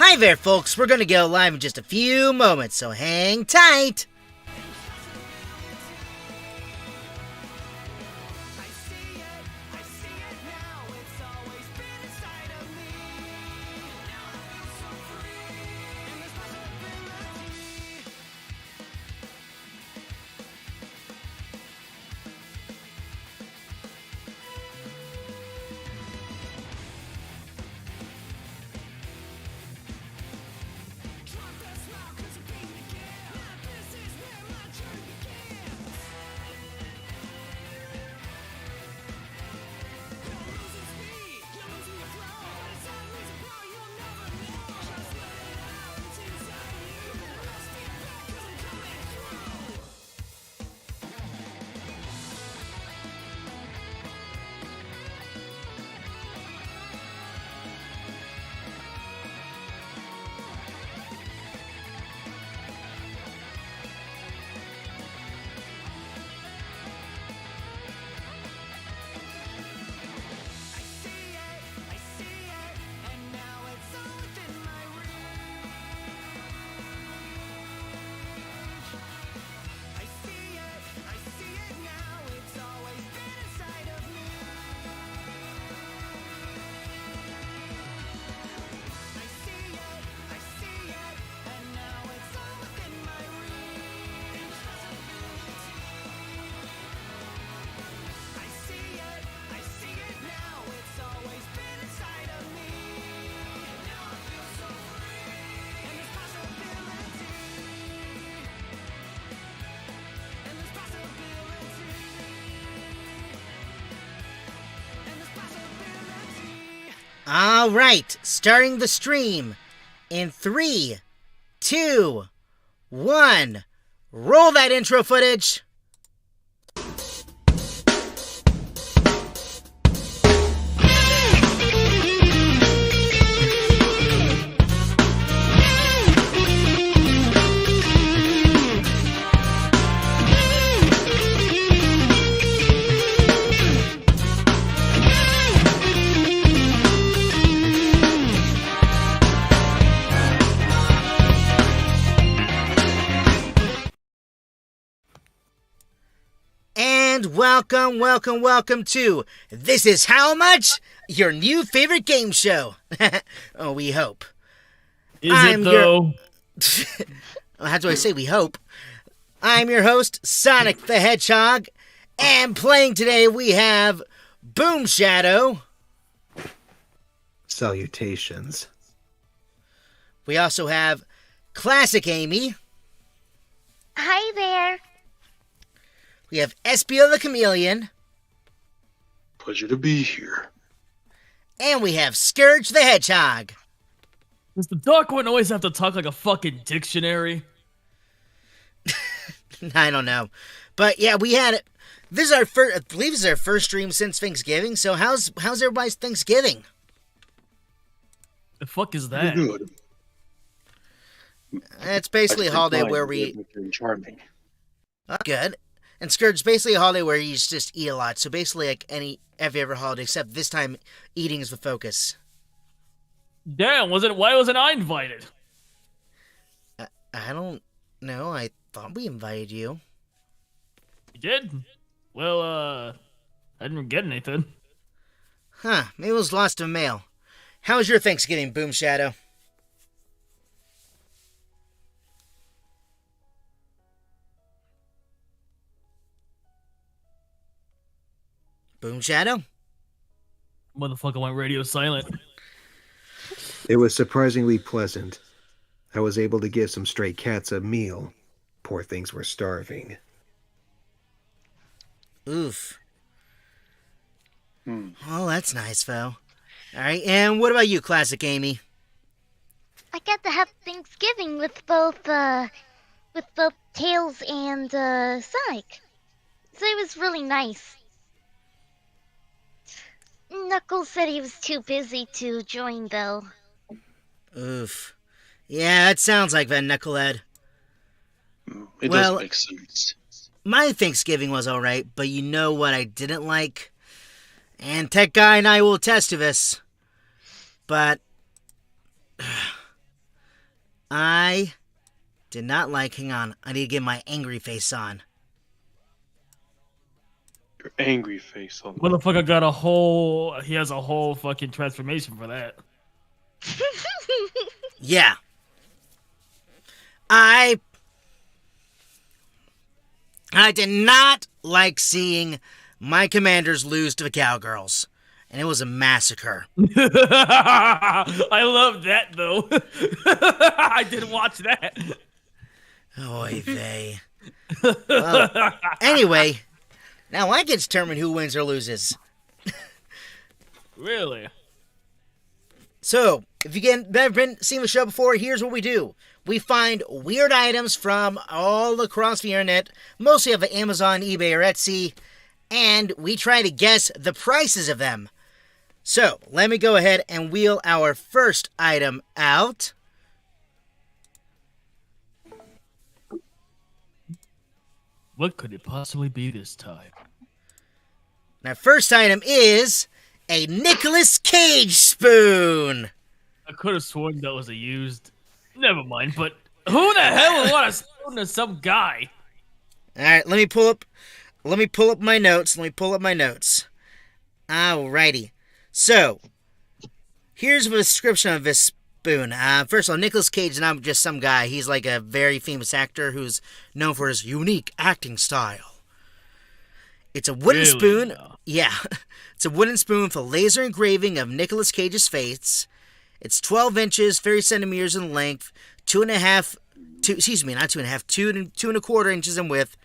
Hi there, folks. We're going to go live in just a few moments, so hang tight. All right, starting the stream in 3, 2, 1. Roll that intro footage. And welcome to This Is How Much? Your new favorite game show. Oh, we hope. Is it though? How do I say we hope? I'm your host, Sonic the Hedgehog, and playing today we have Boom Shadow. Salutations. We also have Classic Amy. Hi there. We have Espio the Chameleon. Pleasure to be here. And we have Scourge the Hedgehog. Does the Dark One always have to talk like a fucking dictionary? I don't know. But yeah, we had it. This is our first, I believe this is our first stream since Thanksgiving. So how's everybody's Thanksgiving? The fuck is that? Good. It's basically a holiday where we... Charming. Oh, good. And Scourge is basically a holiday where you just eat a lot. So basically like every other holiday, except this time eating is the focus. Damn, why wasn't I invited? I don't know. I thought we invited you. You did? Well, I didn't get anything. Huh. Maybe it was lost in mail. How was your Thanksgiving, Boom Shadow? Boom Shadow? Motherfucker went radio silent. It was surprisingly pleasant. I was able to give some stray cats a meal. Poor things were starving. Oof. Oh, that's nice, Fo. Alright, and what about you, Classic Amy? I got to have Thanksgiving with both Tails and Sonic. So it was really nice. Knuckles said he was too busy to join though. Oof. Yeah, it sounds like that, Knucklehead. It does make sense. My Thanksgiving was alright, but you know what I didn't like? And Tech Guy and I will attest to this. But I did not like... Hang on, I need to get my angry face on. Your angry face on. Motherfucker he has a whole fucking transformation for that. Yeah. I did not like seeing my commanders lose to the Cowgirls. And it was a massacre. I love that, though. I did watch that. Oy vey. Well, anyway, now I get to determine who wins or loses. Really? So, if you have been seeing the show before, here's what we do. We find weird items from all across the internet, mostly of Amazon, eBay, or Etsy, and we try to guess the prices of them. So, let me go ahead and wheel our first item out. What could it possibly be this time? Our first item is a Nicolas Cage spoon. I could have sworn that was a used... Never mind, but who the hell would want a spoon to some guy? Alright, let me pull up my notes. Alrighty. So, here's the description of this spoon. First of all, Nicolas Cage is not just some guy. He's like a very famous actor who's known for his unique acting style. It's a wooden spoon. No. Yeah. It's a wooden spoon with a laser engraving of Nicolas Cage's face. It's 12 inches, 30 centimeters in length, 2.25 inches in width.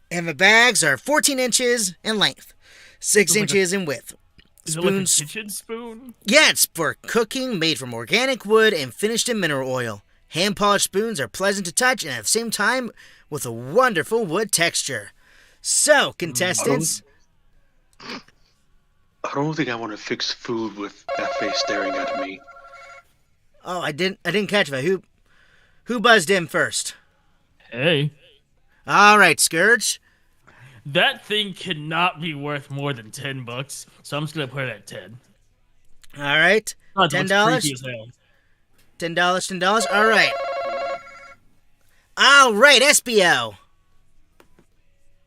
And the bags are 14 inches in length, 6 inches in width. Is it like a Spoons. kitchen spoon? Yeah, it's for cooking, made from organic wood and finished in mineral oil. Hand-polished spoons are pleasant to touch and at the same time with a wonderful wood texture. So, contestants... I don't think I want to fix food with that face staring at me. Oh, I didn't catch that. Who buzzed in first? Hey. All right, Scourge. That thing cannot be worth more than $10, so I'm just gonna put it at 10. All right. Oh, it $10? looks creepy as hell. $10. All right. All right, Espio.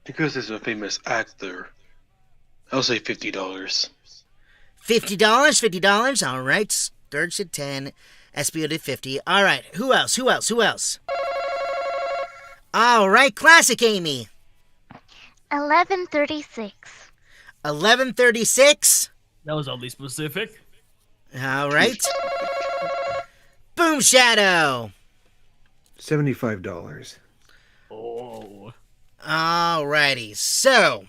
Because he's a famous actor, I'll say $50. $50? $50. All right. Scourge did 10. Espio did 50. All right. Who else? All right, Classic Amy. 11:36. 11:36. That was oddly specific. All right. Boom Shadow. $75. Oh. Alrighty, so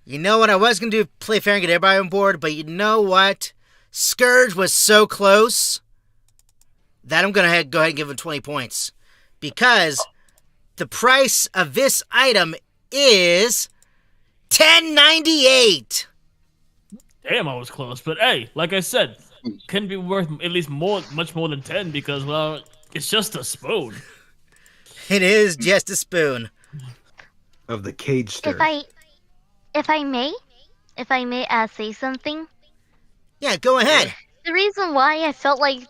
you know what I was gonna do? Play fair and get everybody on board, but you know what? Scourge was so close that I'm gonna go ahead and give him 20 points because the price of this item is $10.98. Damn, I was close. But hey, like I said, can be worth at least much more than 10 because, well, it's just a spoon. It is just a spoon. Of the cage stir. If I may say something. Yeah, go ahead. The reason why I felt like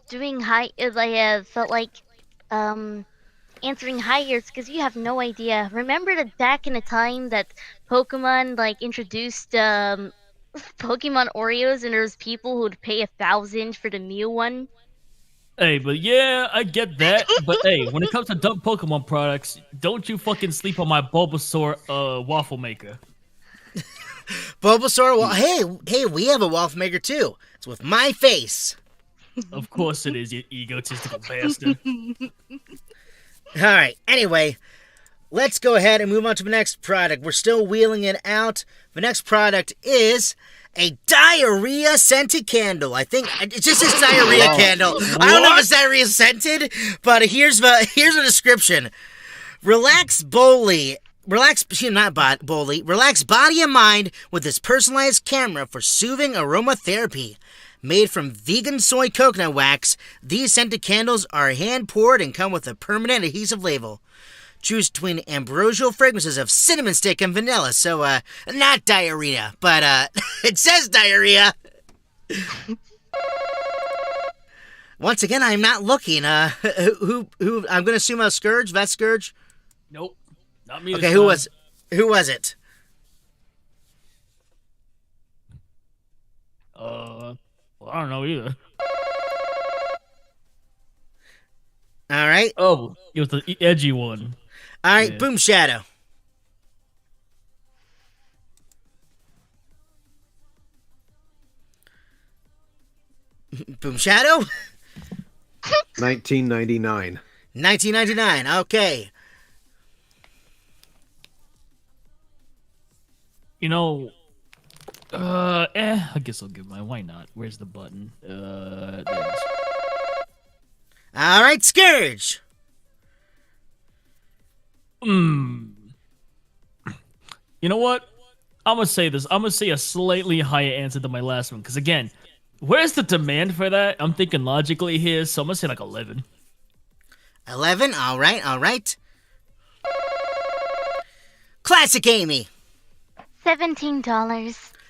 answering higher is because you have no idea. Remember that back in the time that Pokemon introduced Pokemon Oreos, and there's people who would pay 1,000 for the Mew one. Hey, but yeah, I get that. But hey, when it comes to dumb Pokemon products, don't you fucking sleep on my Bulbasaur waffle maker. Bulbasaur, hey, we have a waffle maker too. It's with my face. Of course it is, you egotistical bastard. All right, anyway, let's go ahead and move on to the next product. We're still wheeling it out. The next product is a diarrhea scented candle. I think it just says diarrhea candle. I don't know if it's diarrhea scented, but here's the description. Relax body and mind with this personalized camera for soothing aromatherapy. Made from vegan soy coconut wax, these scented candles are hand poured and come with a permanent adhesive label. Choose between ambrosial fragrances of cinnamon stick and vanilla. So, not diarrhea, but it says diarrhea. Once again, I'm not looking. Who? I'm gonna assume Scourge. That's Scourge. Nope, not me. Okay, who was it? Well, I don't know either. All right. Oh, it was the edgy one. All right, Yeah. Boom Shadow. Boom Shadow? $19.99. 1999. Okay. You know, I guess I'll give mine. Why not? Where's the button? There it is. All right, Scourge. You know what? I'm gonna say this. I'm gonna say a slightly higher answer than my last one. Because again, where's the demand for that? I'm thinking logically here, so I'm gonna say like 11. 11. All right. Classic Amy. $17.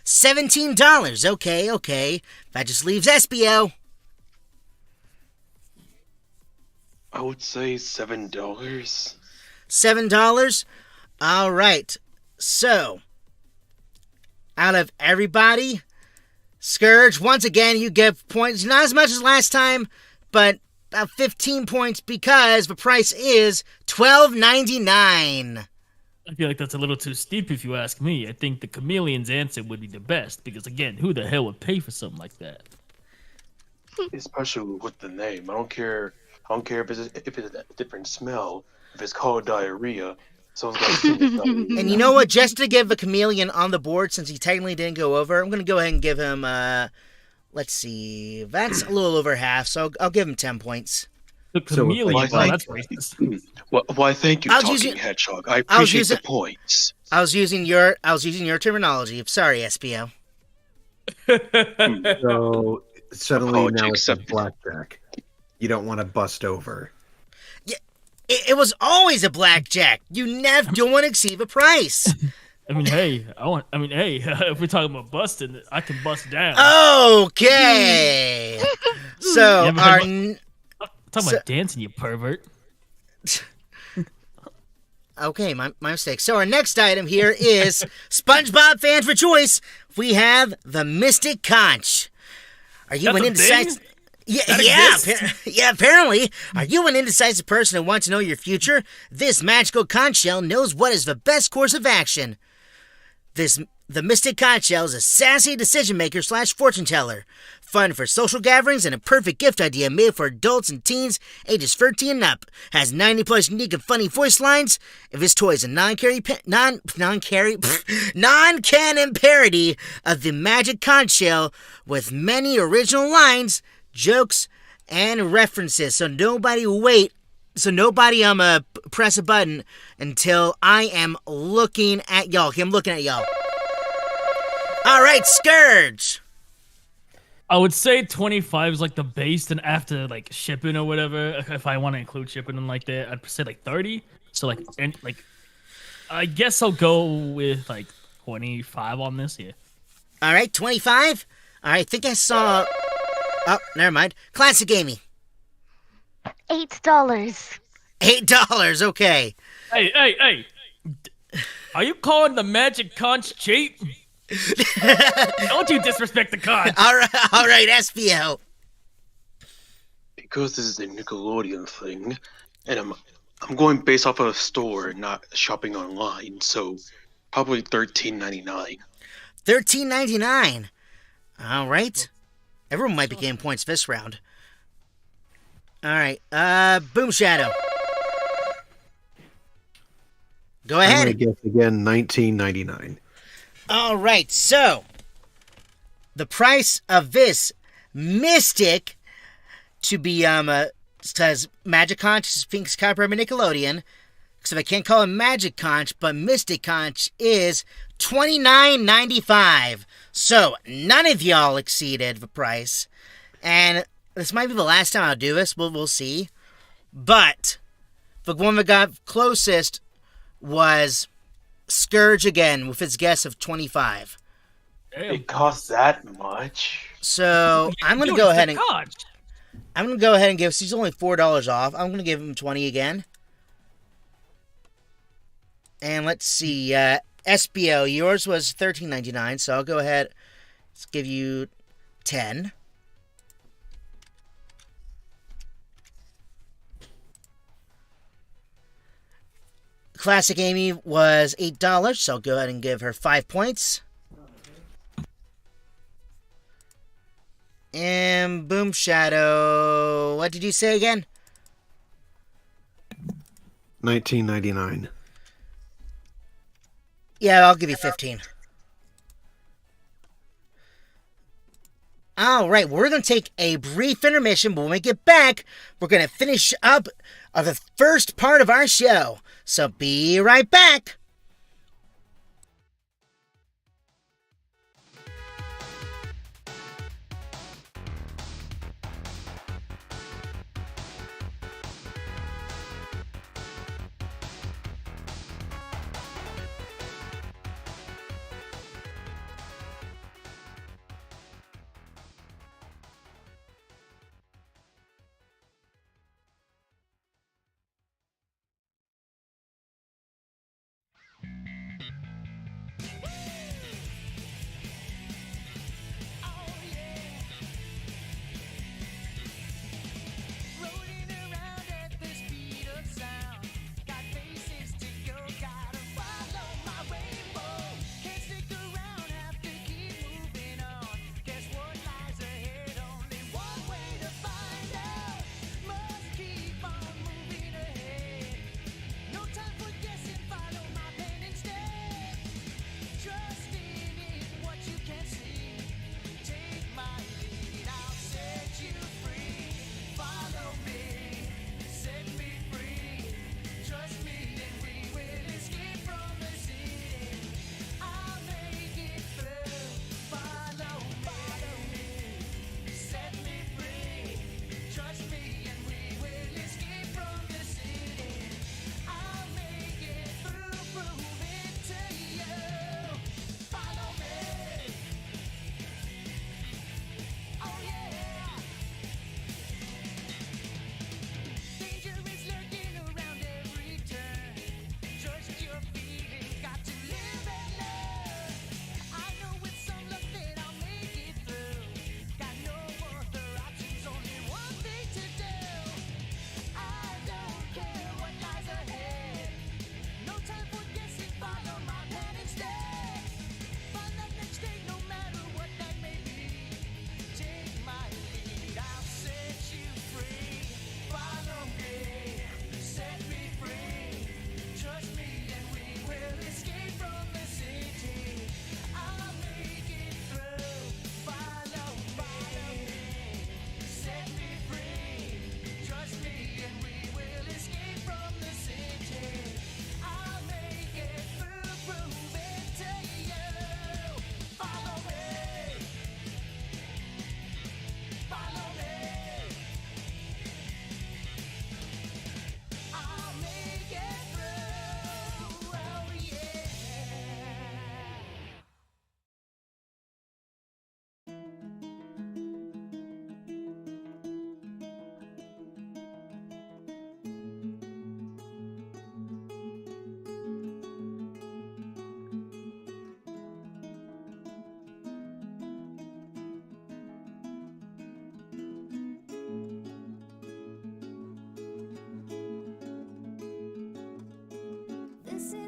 $17. Okay. That just leaves Espio. I would say $7. $7. All right. So, out of everybody, Scourge, once again, you get points. Not as much as last time, but about 15 points because the price is $12.99. I feel like that's a little too steep if you ask me. I think the chameleon's answer would be the best because again, who the hell would pay for something like that? Especially with the name. I don't care if it's a different smell. If it's called diarrhea, Someone's got to sing it. And you know what? Just to give a chameleon on the board, since he technically didn't go over, I'm going to go ahead and give him, let's see, that's a little over half, so I'll give him 10 points. The So, chameleon. like- Wow, that's racist. Why, thank you, I was Talking using- Hedgehog. I I was appreciate using- the points. I was using your terminology. Sorry, Espio. So suddenly Apology now it's a accepted. blackjack. You don't want to bust over. It was always a blackjack. You never don't want to exceed the price. I mean, hey, if we're talking about busting, I can bust down. Okay. So Yeah, but our I'm talking about dancing, you pervert. okay, my mistake. So our next item here is SpongeBob fans for choice. We have the Mystic Conch. Are you That's an a indecisive? thing? Yeah, exists? yeah. Apparently, are you an indecisive person who wants to know your future? This magical conch shell knows what is the best course of action. The Mystic Conch Shell is a sassy decision maker / fortune teller. Fun for social gatherings and a perfect gift idea made for adults and teens ages 13 and up. Has 90 plus unique and funny voice lines. If this toy is a non-canon parody of the Magic Conch Shell with many original lines, jokes, and references. So nobody press a button until I am looking at y'all. Okay, I'm looking at y'all. All right, Scourge. I would say 25 is like the base, and after like shipping or whatever, if I want to include shipping and like that, I'd say like 30. So like, and like, I guess I'll go with like 25 on this here. All right, 25. All right, I think I saw. Oh, never mind. Classic Amy. $8. $8. Okay. Hey! Are you calling the magic conch cheap? Don't you disrespect the conch? All right, Espio. Because this is a Nickelodeon thing, and I'm going based off of a store, not shopping online, so probably $13.99. $13.99. All right. Everyone might be getting points this round. All right. Boom Shadow. Go I'm ahead. gonna guess again, $19.99. All right, so the price of this Mystic to be says Magic Conch, Sphinx Copper, Nickelodeon. So I can't call it Magic Conch, but Mystic Conch is $29.95. So none of y'all exceeded the price, and this might be the last time I'll do this. We'll see. But the one that got closest was Scourge again with its guess of 25. Damn. It costs that much. So I'm gonna Dude, go it's ahead the and conch. give. He's only $4 off. I'm gonna give him 20 again. And let's see, Espio, yours was $13.99, so I'll go ahead. Let's give you 10. Classic Amy was $8, so I'll go ahead and give her 5 points. And Boom Shadow, what did you say again? $19.99. Yeah, I'll give you 15. All right, we're going to take a brief intermission, but when we get back, we're going to finish up the first part of our show. So be right back.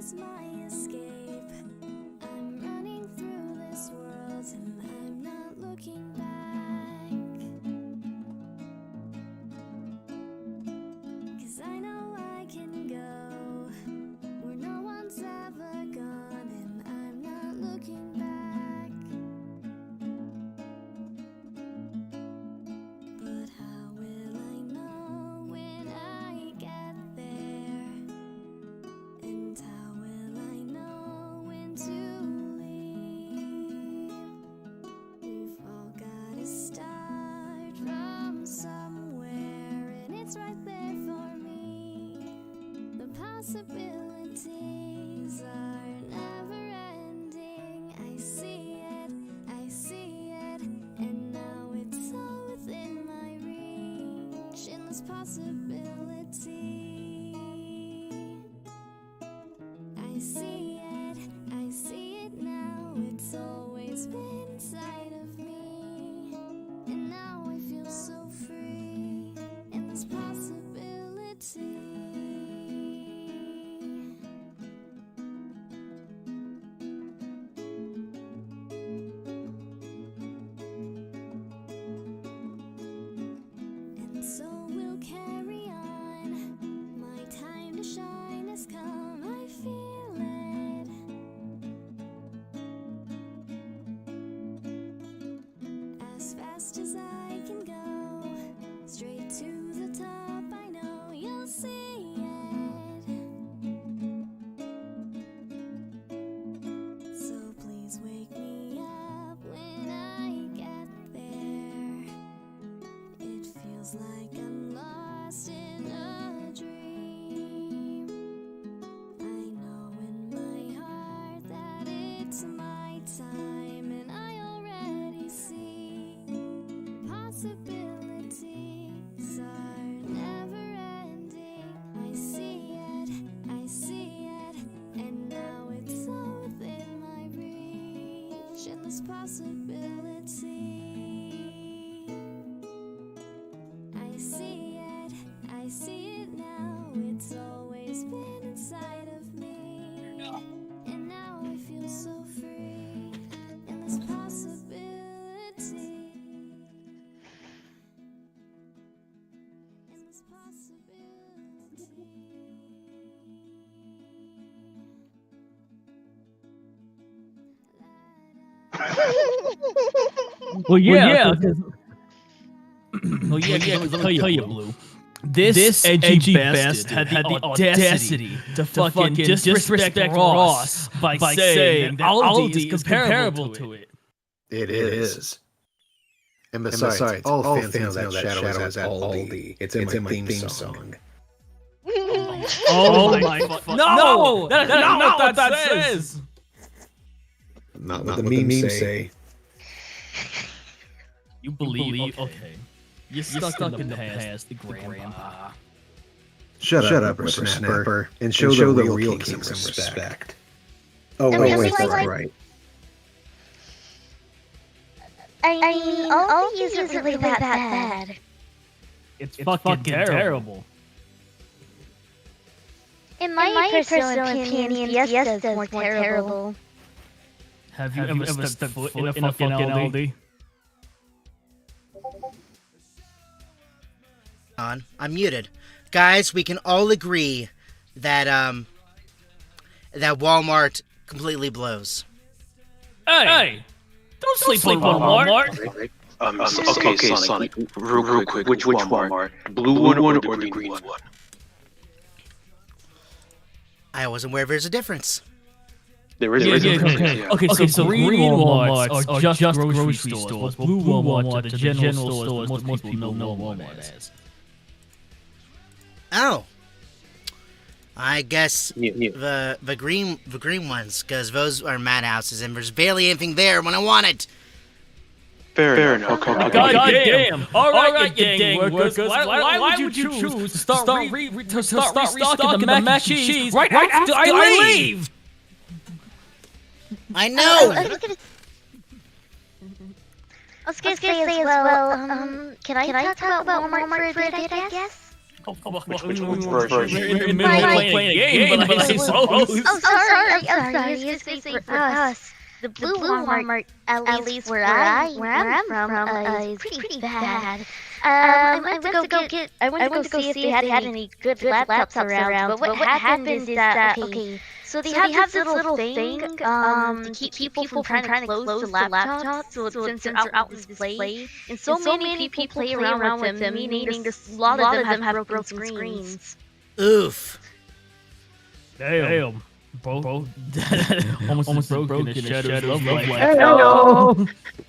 is my escape. I'm running through this world and I'm not looking back. 'Cause I know I can go where no one's ever gone and I'm not looking back. But how will I know when I get there? And how will I know when to leave? We've all gotta start from somewhere, and it's right there for me. The possibilities are never ending. I see it, and now it's all within my reach. Endless possibility. I see it now. It's always been inside of me, and now I feel so free. Endless possibility. And so we'll carry on. My time to shine has come, I feel it. As fast as I can go, straight to the top, I know you'll see it. So please wake me up when I get there. It feels like I'm lost in a dream. I know in my heart that it's my time, and I already see possibilities are never ending. I see it, and now it's all within my reach. Endless possibility. I see it now. It's always been inside of me, and now I feel so free. Endless possibility. Endless possibility. Well, yeah. Well, yeah. Let me tell you, Blue. This edgy bastard had the audacity to fucking disrespect Ross by saying that Aldi is comparable to it. It is. And besides, all fans know that Shadow is at Aldi. It's in my theme song. Oh my fuck. No! That's not what that says! Not what the memes say. You believe? Okay. You're stuck in the past, Grandpa. Shut up, Snapper, and show the real king some respect. Oh, wait, that's right. I mean, all these isn't really that bad. It's fucking terrible. In my personal opinion, Fiesta is more terrible. Have you ever stepped foot in a fucking Aldi? I'm muted. Guys, we can all agree that that Walmart completely blows. Hey! Don't sleep on Walmart! Okay, Sonic, real quick, which Walmart? Blue one or the green one? I wasn't aware there's a difference. There is a difference. Okay, so green Walmarts are just grocery stores, while blue Walmarts are the general stores that most people know Walmart as. Oh, I guess the green ones, because those are madhouses, and there's barely anything there when I want it. Fair enough. God damn! All right, you dang workers. Why would you choose to start restocking the mac and cheese right after I leave? I know. I was gonna say as well. Can I talk about Walmart for a bit, I guess? Which version? We're in the middle of playing a game, but I suppose. Oh, sorry. I'm sorry. It's gonna say for us. The blue Walmart, at least where I'm from, is pretty bad. I went to go see if they had any good laptops around. But what happened is that okay. So they have this little thing to keep people from trying to close the laptops. So since they're out on display, and so many people play around with them, meaning there's a lot of them have broken screens. Oof. Damn. Both almost broken in the shadows of love life.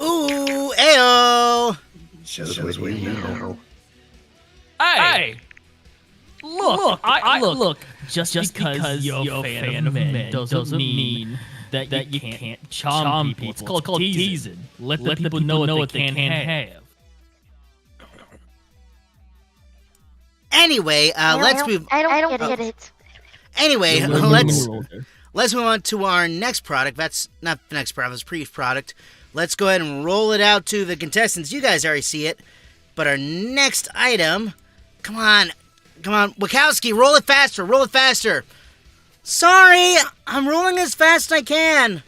Ooh, ayo. Shows what you know. Hey! Look. Just because you're a fan of men doesn't mean that you can't charm people. It's called teasing. Let the people know what they can have. Anyway, let's move. I don't get it. Anyway, let's move on to our next product. That's not the next product, it's previous product. Let's go ahead and roll it out to the contestants. You guys already see it. But our next item, come on, Wachowski, roll it faster. Sorry, I'm rolling as fast as I can.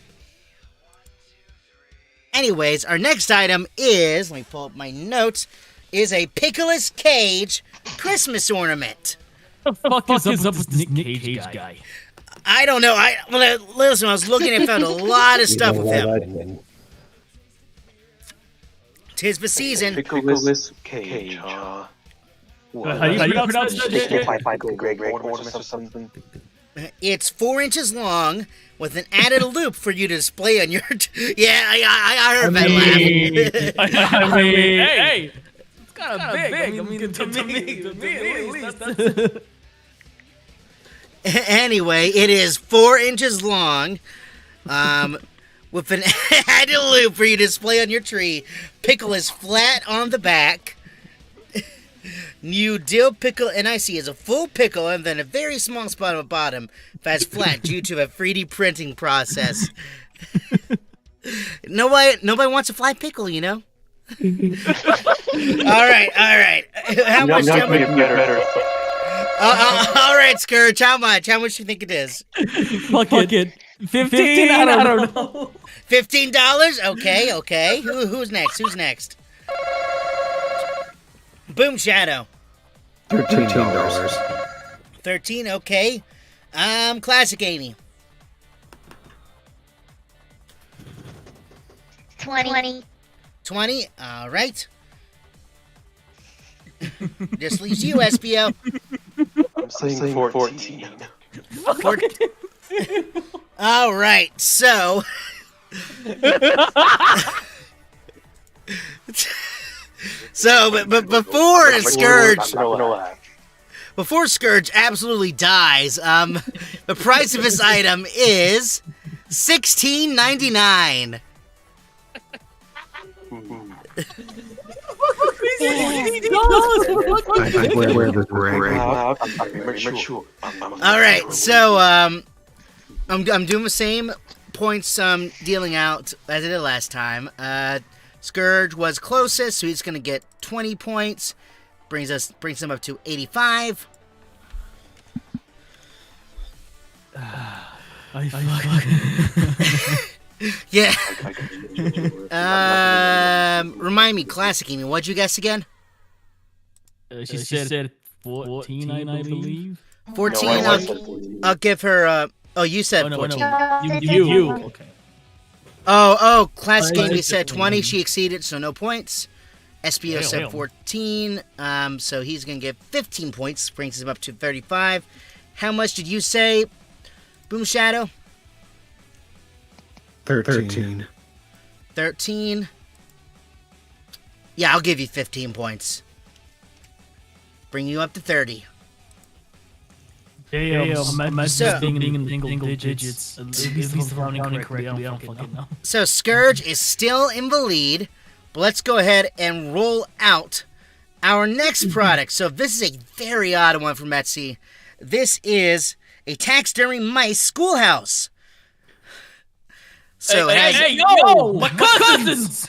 Anyways, our next item is, let me pull up my notes, is a Pickles Cage Christmas ornament. What the fuck is up with this Nick Cage guy? I don't know. Listen, I was looking and found a lot of stuff with him. 'Tis the season. Pickles Cage, huh? How do you pronounce that? Greg ornaments or something? It's 4 inches long with an added loop for you to display on your... Yeah, I heard that laugh. I mean, hey, it's kind of big. I mean, to me, at least. Anyway, it is 4 inches long, with an added loop for you to display on your tree. Pickle is flat on the back. New dill pickle NIC is a full pickle and then a very small spot on the bottom that's flat due to a 3D printing process. Nobody wants a flat pickle, you know? All right. How much? Better. All right, Scourge. How much? How much do you think it is? Fuck it. 15? I don't know. $15? Okay. Who's next? Boom Shadow. $13. 13, okay. Classic Amy. 20. 20, all right. Just leaves you, Espio. I'm saying 14. All right, so... but before Scourge absolutely dies, the price of this item is $16.99. I wear the Greg. All right, so I'm doing the same points dealing out as I did last time. Scourge was closest, so he's gonna get 20 points. Brings him up to 85. Yeah. Remind me, Classic Amy, what'd you guess again? She said 14, I believe. 14. I'll give her. Oh, you said 14. You. Okay. Oh, Classic Amy said 20. She exceeded, so no points. Espio said 14. So he's gonna get 15 points. Brings him up to 35. How much did you say, Boom Shadow? 13. 13. Yeah, I'll give you 15 points. Bring you up to 30. Damn, being in single digits. At least if I'm counting correctly, I don't fucking know. So Scourge is still in the lead, but let's go ahead and roll out our next product. So this is a very odd one from Etsy. This is a taxidermy mice schoolhouse. So hey, yo, my cousins!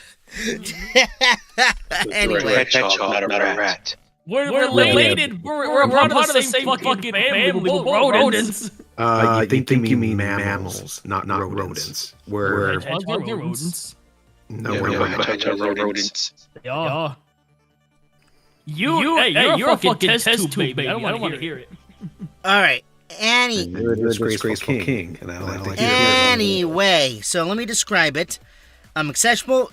Anyway, Hedgehog, not a rat. We're related. We're part of the same fucking family. We're rodents. I think you mean mammals, not rodents. We're Hedgehogs are rodents. no, Yeah, we're no, not. hedgehogs are rodents. They are. You're a fucking test tube baby. I don't want to hear it. All right. You're a disgraceful king, and I don't like to hear about it. Anyway, so let me describe it. Exceptional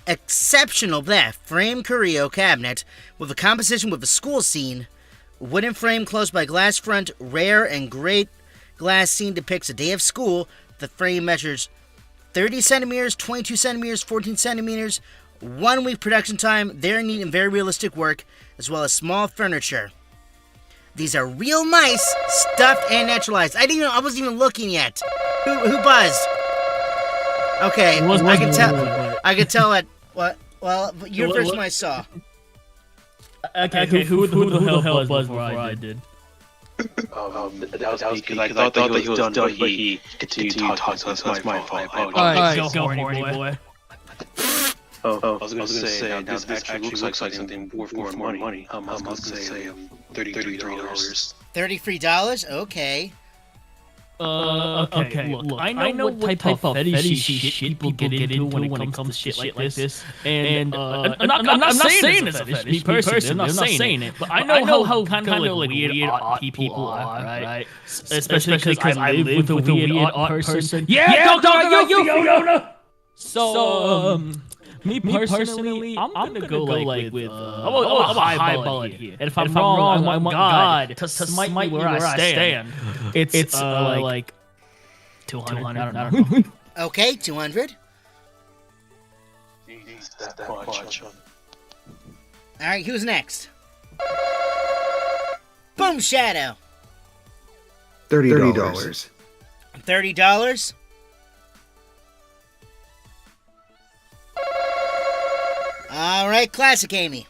frame curio cabinet with a composition with a school scene. Wooden frame closed by glass front. Rare and great glass scene depicts a day of school. The frame measures 30 centimeters, 22 centimeters, 14 centimeters. 1 week production time. Very neat and very realistic work, as well as small furniture. These are real nice, stuffed and naturalized. I wasn't even looking yet. Who buzzed? Okay, I can tell. I can tell that. What? Well, you're the first one I saw. Okay, who the hell buzzed before I did? That was because I thought that he was done, but he continued to talk, so that's my fault. Alright, go horny boy. I was gonna say this actually looks like something worth more money. I was gonna say $33. $33? Okay. Okay, look, I know what type of fetishy shit people get into when it comes to shit like this, and I'm not saying it's a fetish, me personally, I'm not saying it, but I know how kind of like weird odd people are, right? Especially because I live with a weird odd person. Yeah, Fiona! So, me personally, I'm gonna go like with I'm a high bullet here. And if I'm wrong, I want God to smite me where I stand. It's like 200. I don't know. Okay, 200. Alright, who's next? Boom Shadow. $30. $30. All right, classic Amy.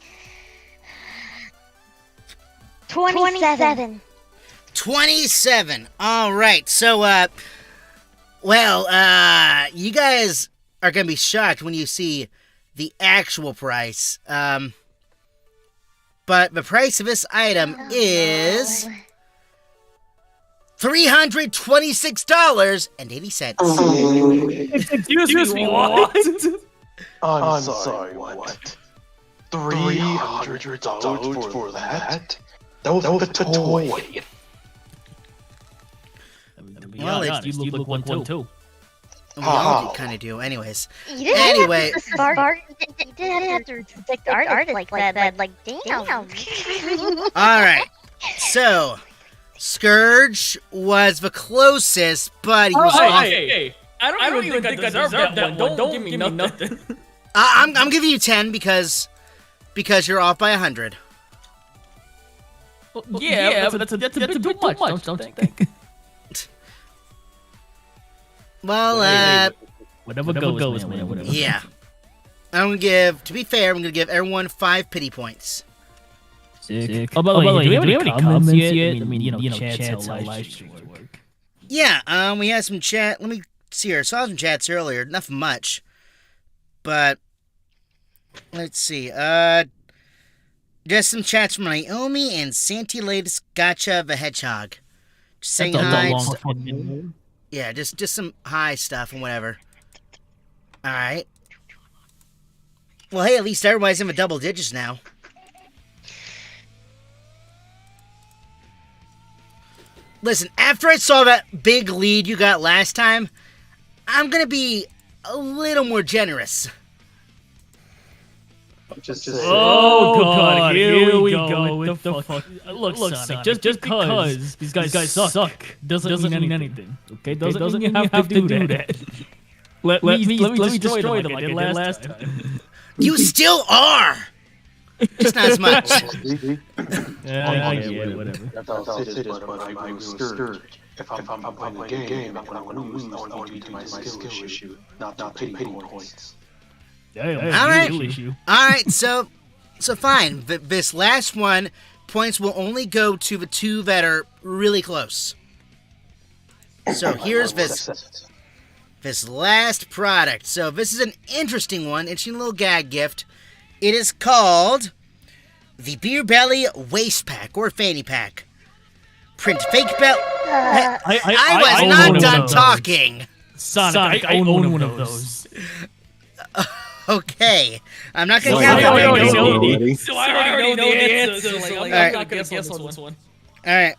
27. 27. All right. So, you guys are gonna be shocked when you see the actual price. But the price of this item is $326.80. Excuse me, what? I'm sorry, what? $300 for that? That was a toy. Well, you look one too. We all kind of do. Anyways. You didn't Anyway. have to start. You didn't have to respect the artist like that. Like, damn. All right. So, Scourge was the closest, but he was off. Hey. I don't even think I deserve that one. Don't give me nothing. I'm giving you 10 because you're off by 100. Yeah, but that's a bit too much, don't you think? Well, whatever goes, man. Whatever. yeah. To be fair, I'm gonna give everyone 5 pity points. Sick. Oh, by the way, do we have any comments yet? I mean, chat's how live streams work. Yeah, we had some chat. Let me see here. I saw some chats earlier. Nothing much. But, let's see. Just some chats from Naomi and Santi Latest Gotcha the Hedgehog. Just saying hi. Yeah, just some hi stuff and whatever. Alright. Well, hey, at least everybody's in the double digits now. Listen, after I saw that big lead you got last time, I'm gonna be a little more generous. Oh god, here we go with the fuck. Look, Sonic, just because these guys suck doesn't mean anything. Okay, doesn't mean you have to do that. Let me destroy them like I did last time. You still are. Just not as much. Yeah, whatever. If I'm playing a game, and I want to lose, I want to do my skill issue, not pity points. Alright, so fine. This last one, points will only go to the 2 that are really close. So here's this last product. So this is an interesting one. Interesting little gag gift. It is called the Beer Belly Waist Pack or Fanny Pack. Print fake belly. I was not done talking. Sonic, I own one of those. Okay, I'm not gonna No, count I that. already know. All So I already know the answer. So like, I'm not gonna guess on this one. right,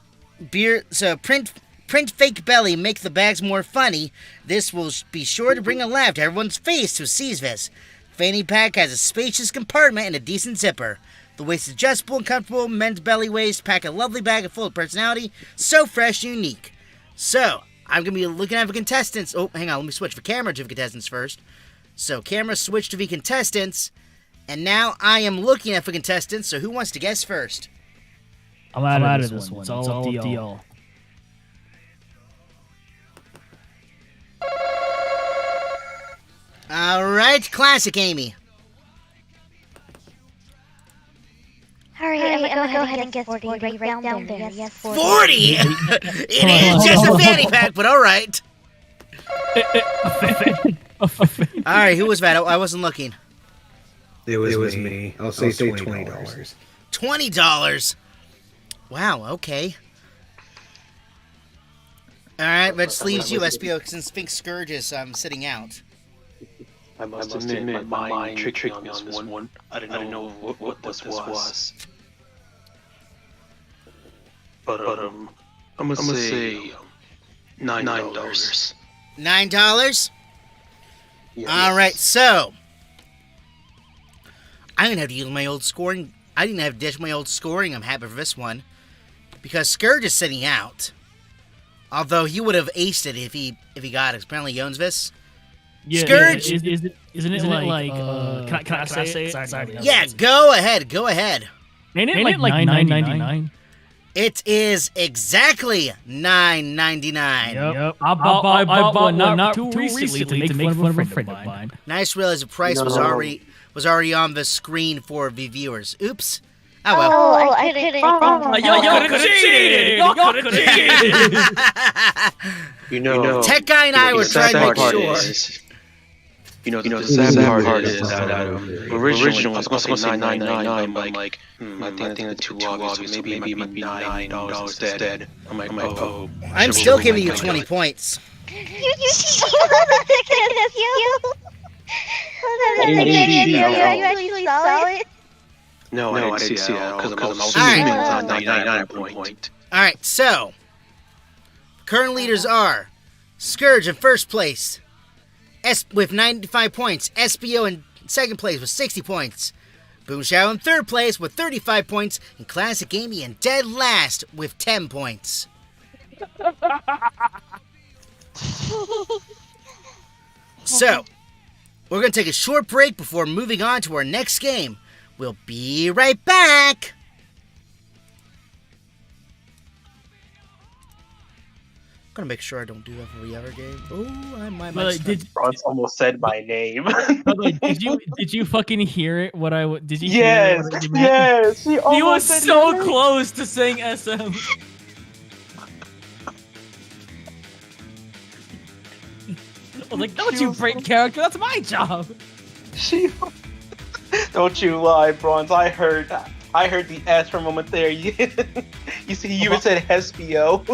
beer. So print fake belly. Make the bags more funny. This will be sure to bring a laugh to everyone's face who sees this. Fanny pack has a spacious compartment and a decent zipper. The waist is adjustable and comfortable. Men's belly waist pack a lovely bag full of personality. So fresh and unique. So I'm gonna be looking at the contestants. Oh, hang on. Let me switch the camera to the contestants first. So camera switch to the contestants, and now I am looking at the contestants. So who wants to guess first? I'm out of this one. It's all up to y'all. All right, classic Amy. Alright, I'm gonna go ahead and guess 40 right down there. Yes, 40. 40. It is just a fanny pack, but all right. All right, who was that? I wasn't looking. It was me. I'll say $20. $20. Wow. Okay. All right, which leaves you, Espio, since Sphinx Scourge is sitting out. I must admit, my mind tricked me on this one. I didn't know what this was. But I'm gonna say $9. $9. Yeah, All right, so I'm gonna have to use my old scoring. I didn't have to ditch my old scoring. I'm happy for this one because Scourge is sitting out. Although he would have aced it if he got it. Apparently, he owns this. Yeah, Scourge. Isn't it like? Can I say it? Sorry. Yeah, go ahead. Ain't it like $9.99? It is exactly $9.99. Yep. I bought one not too recently to make fun of a friend of mine. Nice realize the price was already on the screen for the viewers. Oops. Oh well. Oh, I couldn't. Y'all could have cheated. Y'all could have cheated. You know, Tech Guy and I were trying to make sure. The sad part is that originally I was going to say $9.99, but I'm like, I think that's too obvious, so maybe it might be $9 instead. I'm like, oh. I'm still giving you 20 points. You actually saw it? No, I didn't see it because I was assuming it was on $9.99 at one point. Alright, so current leaders are Scourge in first place with 95 points, Espio in second place with 60 points, Boomshow in third place with 35 points, and Classic Amy in dead last with 10 points. So, we're going to take a short break before moving on to our next game. We'll be right back. I'm going to make sure I don't do that for the other game. Oh, I might. Bronze almost said my name. Did you fucking hear it? Did you Yes, hear it? yes. He was so close to saying SM. I was like, don't you break character, that's my job. Don't you lie, Bronze. I heard the S for a moment there. You see, you even said Espio.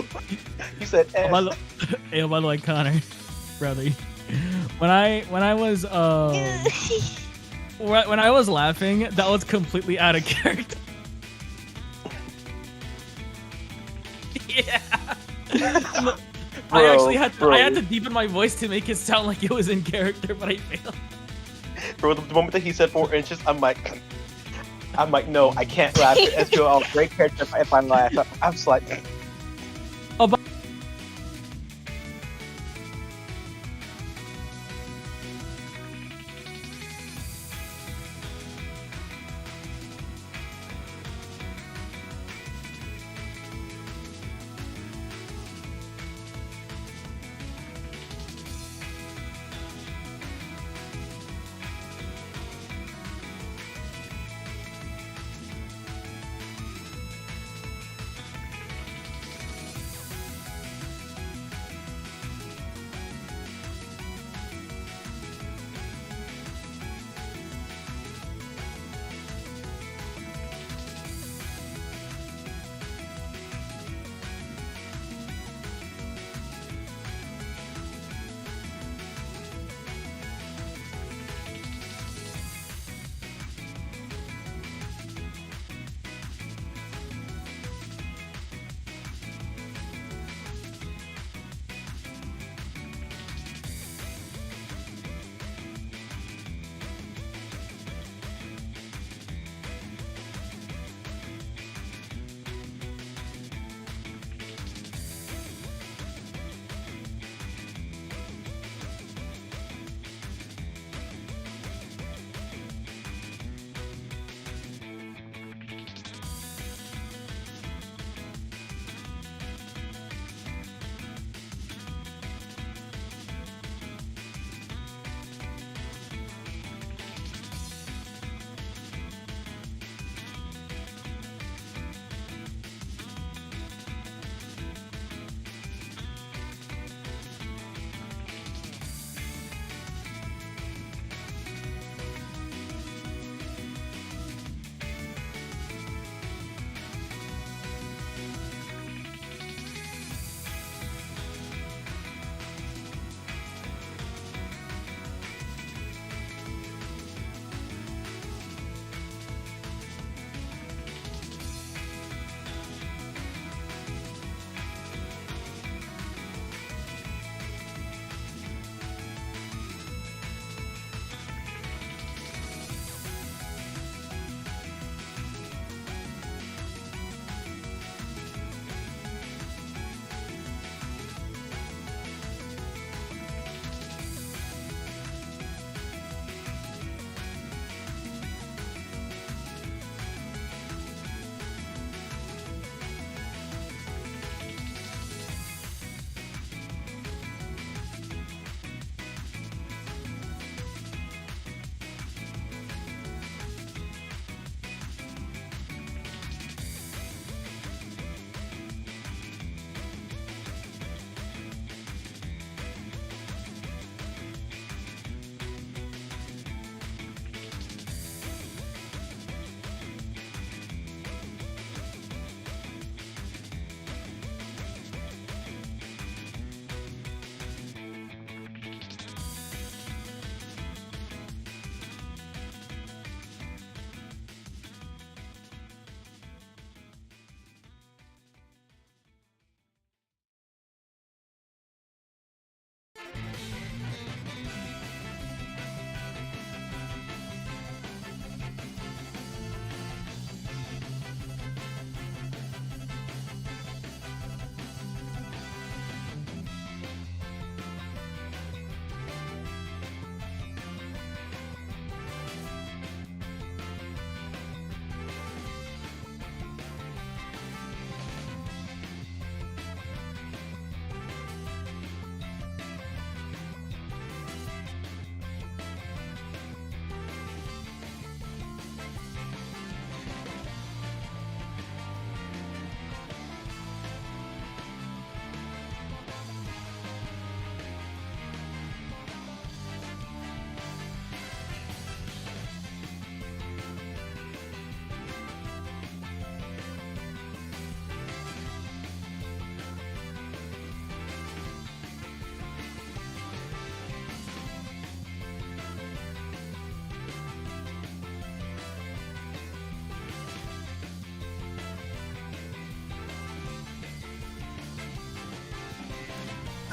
You said S. By the way, Connor, brother, when I was laughing, that was completely out of character. Yeah. I had to deepen my voice to make it sound like it was in character, but I failed. Bro, the moment that he said 4 inches, I'm like, no, I can't laugh at Espio. I'll break character if I laugh. I'm just like. Oh, but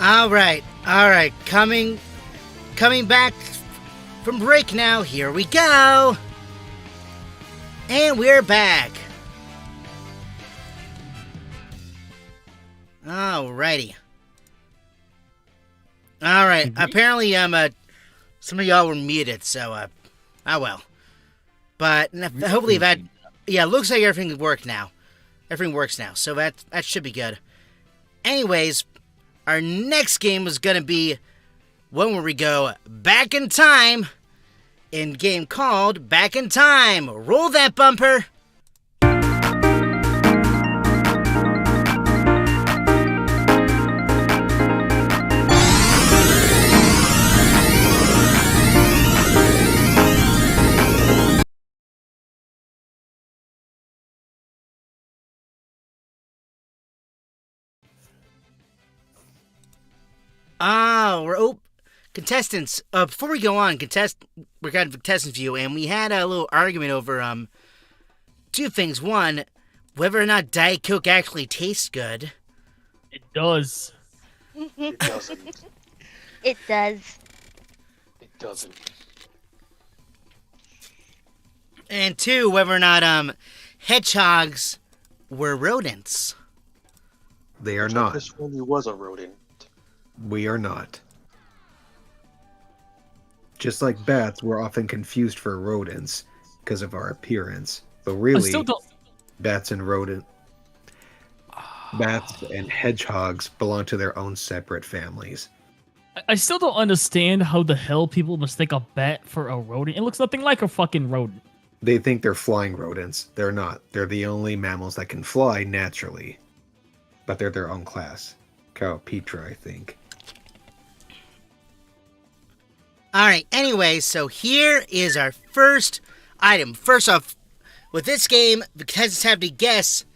All right. Coming back from break now. Here we go. And we're back. Alrighty. All right. Apparently, some of y'all were muted, so oh well. But hopefully that, yeah, looks like everything works now. So that should be good. Anyways, our next game is gonna be one where we go back in time in a game called Back in Time. Roll that bumper. Contestants. Before we go on, we're got a contestant view, and we had a little argument over two things. One, whether or not Diet Coke actually tastes good. It does. It doesn't. It does. It doesn't. And two, whether or not hedgehogs were rodents. They are not. This one was a rodent. We are not. Just like bats, we're often confused for rodents because of our appearance. But really, bats and hedgehogs belong to their own separate families. I still don't understand how the hell people mistake a bat for a rodent. It looks nothing like a fucking rodent. They think they're flying rodents. They're not. They're the only mammals that can fly naturally. But they're their own class. Cowpetra, I think. Alright, anyway, so here is our first item. First off, with this game, the contestants have to guess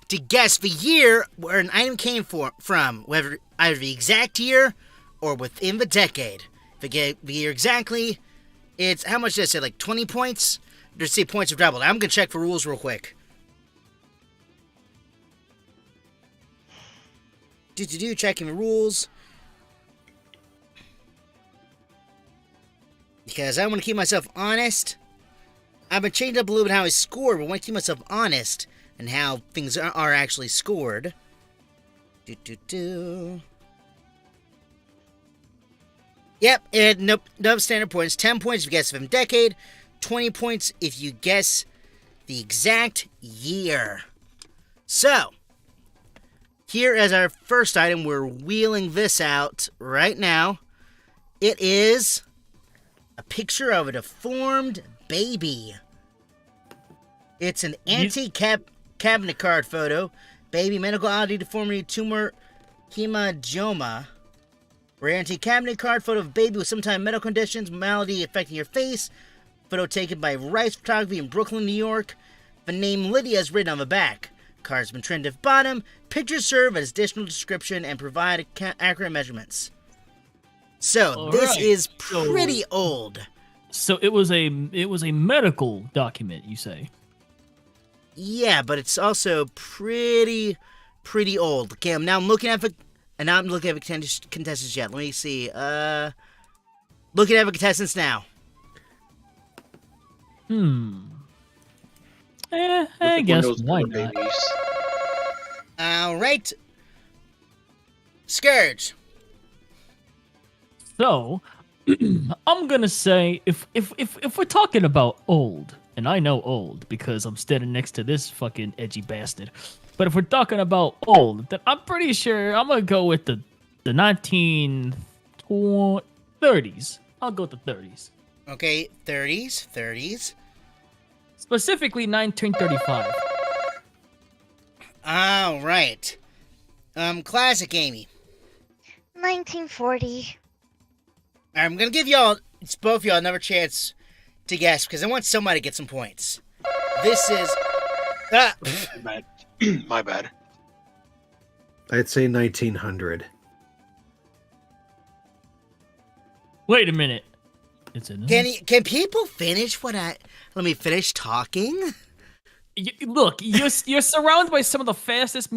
the year where an item came from, whether either the exact year or within the decade. If they get the year exactly, it's, how much did I say, like 20 points? Or say points have doubled. I'm going to check for rules real quick. Checking the rules. Because I want to keep myself honest. I've been changing up a little bit how I score, but I want to keep myself honest and how things are actually scored. Yep, and no standard points. 10 points if you guess from decade. 20 points if you guess the exact year. So, here as our first item, we're wheeling this out right now. It is a picture of a deformed baby. It's an cabinet card photo. Baby, medical oddity, deformity, tumor, hemangioma. Rare antique cabinet card photo of baby with some type of medical conditions, malady affecting your face. Photo taken by Rice Photography in Brooklyn, New York. The name Lydia is written on the back. Card's been trimmed at the bottom. Pictures serve as additional description and provide accurate measurements. So, this is pretty old. So it was a medical document, you say? Yeah, but it's also pretty old. Okay, I'm looking at the contestants yet. Let me see. Looking at the contestants now. I guess why not? All right. Scourge. So, I'm gonna say if we're talking about old, and I know old because I'm standing next to this fucking edgy bastard, but if we're talking about old, then I'm pretty sure I'm gonna go with the 1930s. I'll go with the 30s. Okay, 30s. Specifically 1935. All right. Classic Amy. 1940. I'm gonna give both of y'all another chance to guess because I want somebody to get some points. This is My bad. I'd say 1900. Wait a minute. It's a Can people finish let me finish talking? Look, you're surrounded by some of the fastest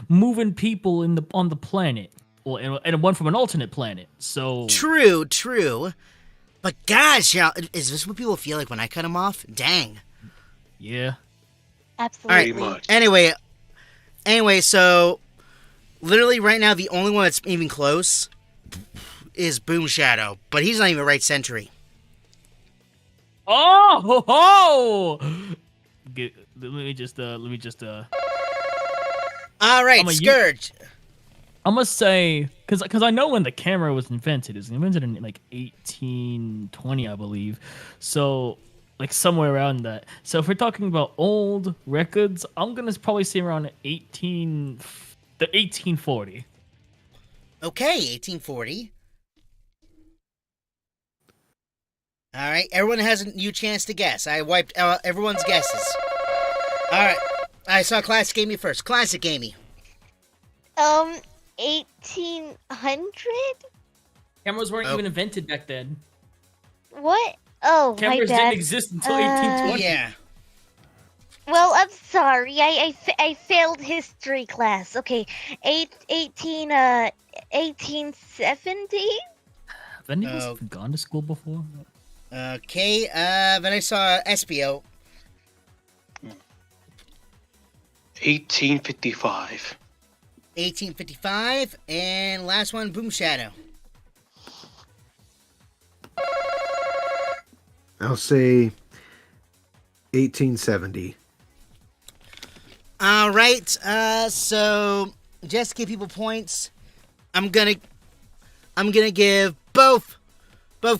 moving people on the planet. and one from an alternate planet. So True. But gosh, yeah, is this what people feel like when I cut them off? Dang. yeah. Absolutely. Pretty much. Anyway, so literally right now the only one that's even close is Boom Shadow, but he's not even right century. Oh ho ho! Let me just All I'm right, a- Scourge. I'm gonna say because I know when the camera was invented. It was invented in like 1820, I believe. So like somewhere around that. So if we're talking about old records, I'm gonna probably say around the 1840. Okay, 1840. All right, everyone has a new chance to guess. I wiped everyone's guesses. All right, I saw Classic Amy first. Classic Amy. 1800? Cameras weren't Oh. even invented back then. What? Oh, my Cameras bad. didn't exist until 1820. Yeah. Well, I'm sorry. I failed history class. Okay, 1870? Have any of us even gone to school before? Okay, then I saw Espio. 1855. 1855, and last one, Boom Shadow. I'll say 1870. All right, so just to give people points, I'm gonna give both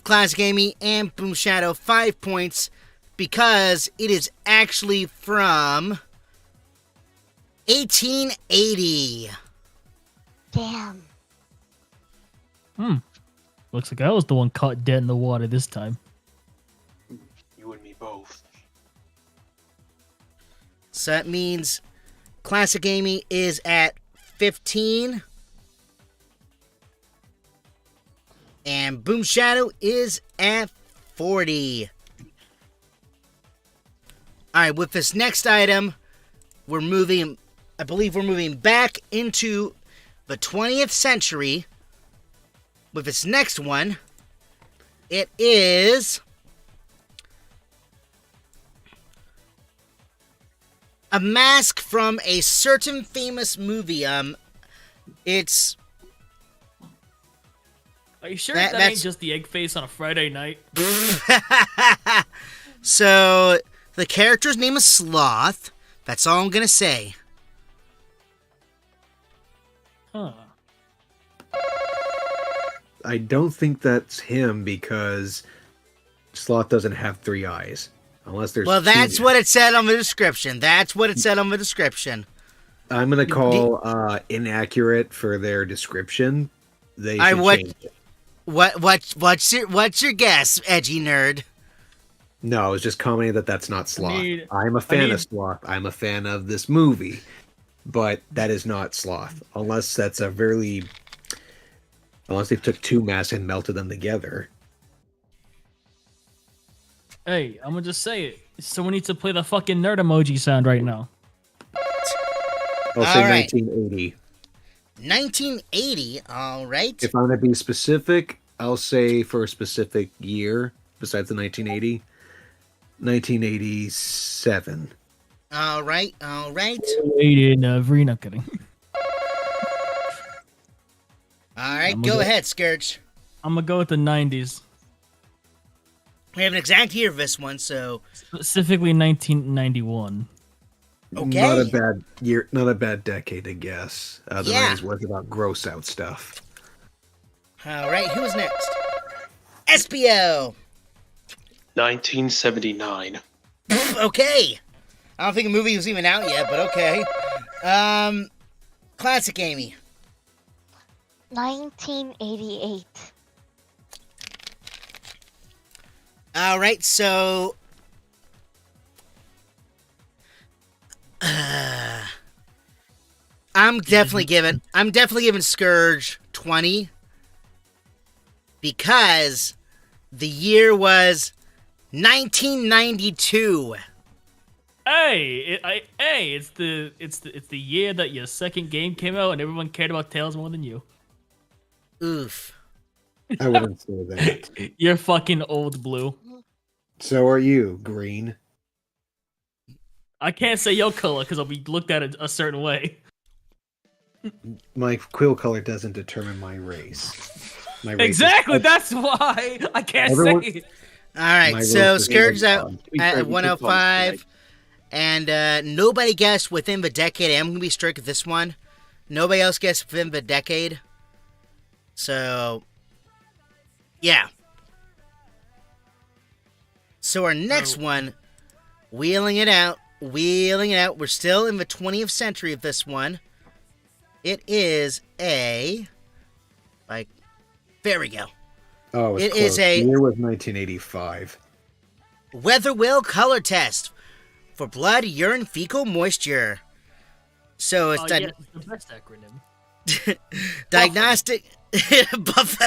Classic Amy and Boom Shadow 5 points because it is actually from 1880. Damn. Looks like I was the one caught dead in the water this time. You and me both. So that means Classic Amy is at 15. And Boom Shadow is at 40. Alright, with this next item, I believe we're moving back into the 20th century. With this next one, it is a mask from a certain famous movie. It's Are you sure That- that that's- ain't just the egg face on a Friday night? so the character's name is Sloth. That's all I'm gonna say. Huh. I don't think that's him because Sloth doesn't have 3 eyes. Unless there's Well, that's two. what it said on the description. I'm gonna call inaccurate for their description. They I should what- change it. What's your guess, edgy nerd? No, I was just commenting that that's not Sloth. need- I'm a fan need- of Sloth. I'm a fan of this movie, but that is not Sloth. Unless that's unless they took 2 masks and melted them together. Hey, I'm gonna just say it. Someone needs to play the fucking nerd emoji sound right now. I'll say All right. 1980. 1980. All right. If I'm gonna be specific, I'll say for a specific year besides the 1980, 1987. All right. Wait, not kidding. All right. I'm Go gonna- ahead, Scourge. I'm gonna go with the 90s, We have an exact year of this one, so specifically 1991. okay. Not a bad year, not a bad decade to guess. The Yeah. 90s was about gross out stuff. All right. Who's next? Espio. 1979. Okay. I don't think the movie was even out yet, but okay. Classic Amy. 1988. All right, so I'm definitely giving Scourge 20 because the year was 1992. It's the year that your second game came out and everyone cared about Tails more than you. Oof. I wouldn't say that. You're fucking old, Blue. So are you, Green. I can't say your color because I'll be looked at a certain way. My quill color doesn't determine my race. My race Exactly, is- that's why I can't Everyone- say it. All right, My so race is Scourge's at, Amazon. at 105, and nobody guessed within the decade. I'm gonna be strict with this one. Nobody else guessed within the decade. So, yeah. So our next one, wheeling it out. We're still in the 20th century of this one. It is there we go. Oh, It it's is close. a- The year was 1985. Weather wheel color test for blood, urine, fecal moisture. So it's Oh, yeah, it's the best acronym. diagnostic. Buff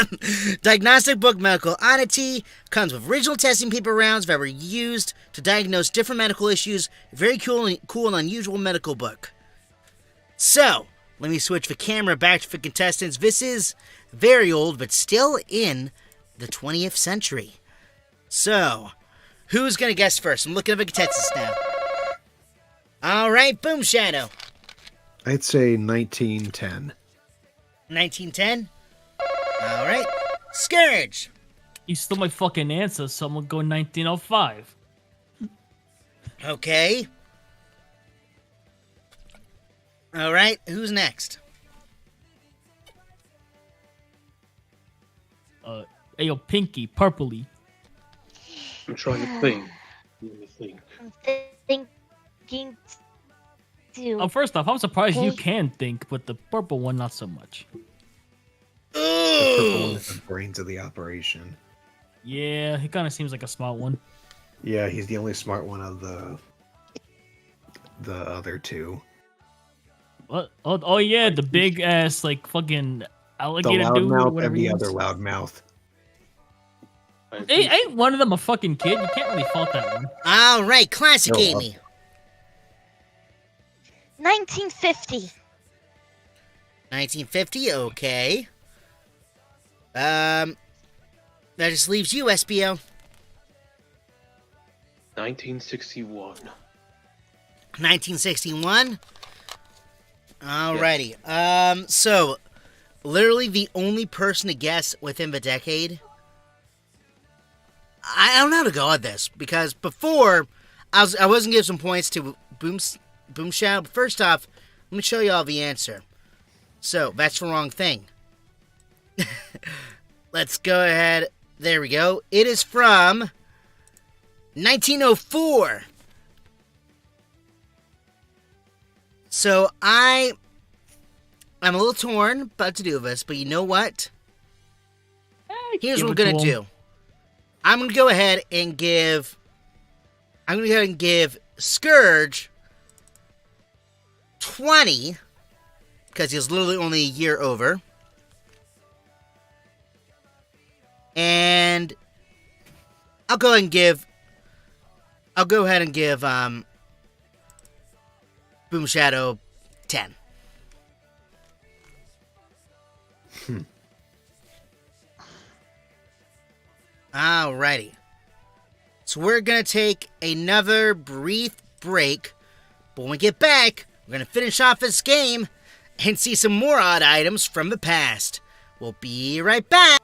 diagnostic book medical oddity comes with original testing paper rounds that were used to diagnose different medical issues. Very cool and unusual medical book. So let me switch the camera back to the contestants. This is very old, but still in the 20th century. So who's gonna guess first? I'm looking at the contestants now. All right, Boom Shadow. I'd say 1910. 1910. All right, Scourge. You stole my fucking answer, so I'm gonna go 1905. Okay. All right, who's next? Hey, yo, Pinky, Purpley. I'm trying to think. Let me think. I'm thinking too. Oh, first off, I'm surprised you Okay. can think, but the purple one, not so much. The purple one Ooh. is the brains of the operation. Yeah, he kind of seems like a smart one. Yeah, he's the only smart one of the other two. What? Oh yeah, the big ass like fucking The alligator dude, or loudmouth whatever and he the is. other loudmouth. Ain't one of them a fucking kid? You can't really fault that one. All right, classic No, Amy. 1950. 1950. Okay. That just leaves you, Espio. 1961. 1961. Alrighty. So literally the only person to guess within the decade. I don't know how to go on this because before I wasn't giving some points to Boom Shadow. But first off, let me show you all the answer. So that's the wrong thing. Let's go ahead. There we go. It is from 1904. So I'm a little torn about to do this, but you know what? Here's Give what I'm it gonna to him. do. I'm gonna go ahead and give Scourge 20 because he was literally only a year over, and I'll go ahead and give Boom Shadow 10. Alrighty. So we're going to take another brief break. But when we get back, we're going to finish off this game and see some more odd items from the past. We'll be right back.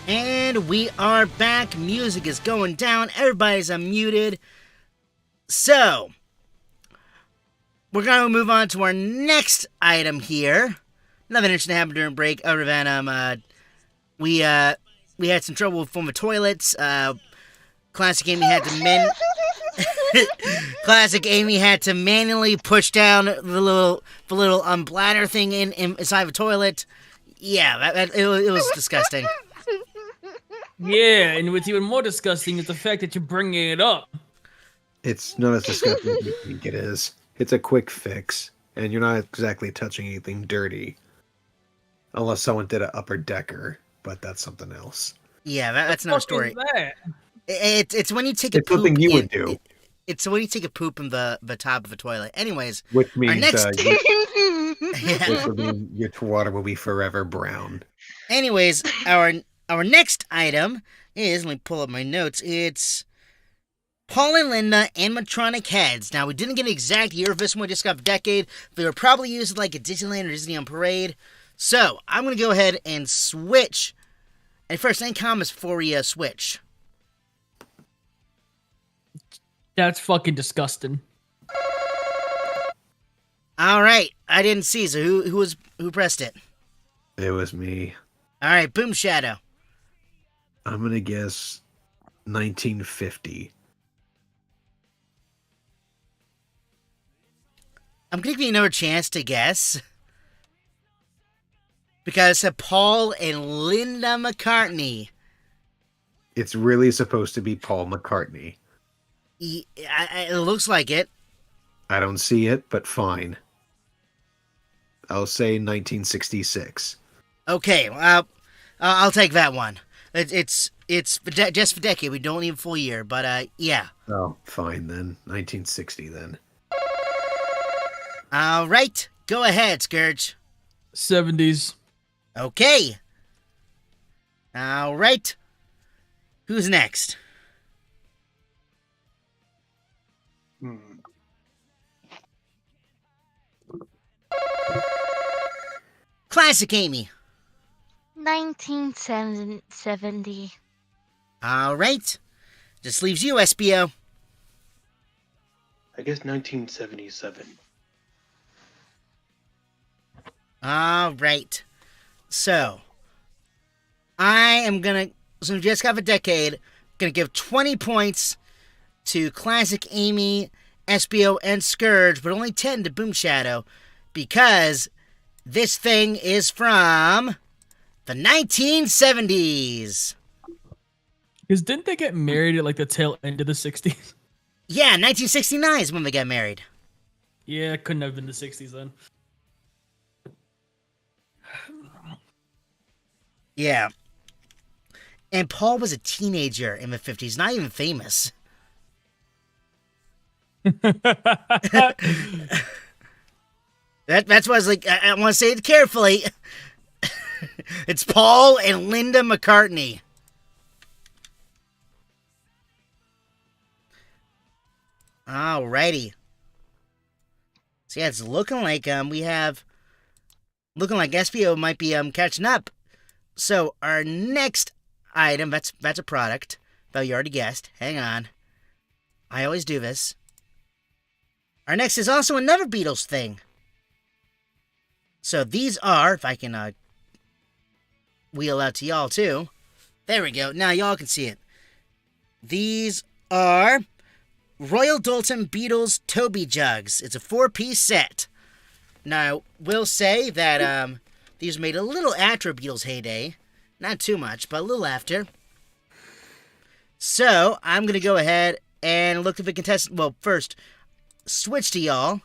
And we are back. Music is going down. Everybody's unmuted. So, we're going to move on to our next item here. Nothing interesting happened during break other than we had some trouble with former toilets. Classic Amy had to manually push down the little bladder thing inside of a toilet. Yeah, it was disgusting. Yeah, and what's even more disgusting is the fact that you're bringing it up. It's not as disgusting as you think it is. It's a quick fix, and you're not exactly touching anything dirty. Unless someone did an upper decker, but that's something else. Yeah, that's another story. That? It's when you take a It's poop. something you would do. It's when you take a poop in the top of a toilet. Anyways, Which means, our next... which would mean your water will be forever brown. Anyways, our next item is, let me pull up my notes, it's Paul and Linda animatronic heads. Now, we didn't get an exact year of this one, we just got a decade. They were probably used like at Disneyland or Disney on Parade. So, I'm going to go ahead and switch. And first, any comments before we switch? That's fucking disgusting. Alright, I didn't see, so who pressed it? It was me. Alright, Boom Shadow. I'm gonna guess 1950. I'm gonna give you another chance to guess. Because it said Paul and Linda McCartney. It's really supposed to be Paul McCartney. It looks like it. I don't see it, but fine. I'll say 1966. Okay, I'll take that one. It's just for decade. We don't need a full year, but yeah. Oh, fine then. 1960 then. All right, go ahead, Scourge. 70s. Okay. All right. Who's next? Classic Amy. 1970. All right. Just leaves you, Espio. I guess 1977. All right. So, so we just got a decade, gonna give 20 points to Classic Amy, Espio, and Scourge, but only 10 to Boom Shadow, because this thing is from the 1970s. Because didn't they get married at like the tail end of the 60s? Yeah, 1969 is when they got married. Yeah, it couldn't have been the 60s then. Yeah. And Paul was a teenager in the 50s, not even famous. That's why I was like, I want to say it carefully. It's Paul and Linda McCartney. Alrighty. So yeah, it's looking like looking like Espio might be catching up. So our next item, that's a product, though you already guessed. Hang on. I always do this. Our next is also another Beatles thing. So these are, if I can wheel out to y'all too. There we go. Now y'all can see it. These are Royal Doulton Beatles Toby Jugs. It's a 4-piece set. Now, we'll say that these were made a little after Beatles' heyday. Not too much, but a little after. So, I'm going to go ahead and look at the contestant. Well, first, switch to y'all.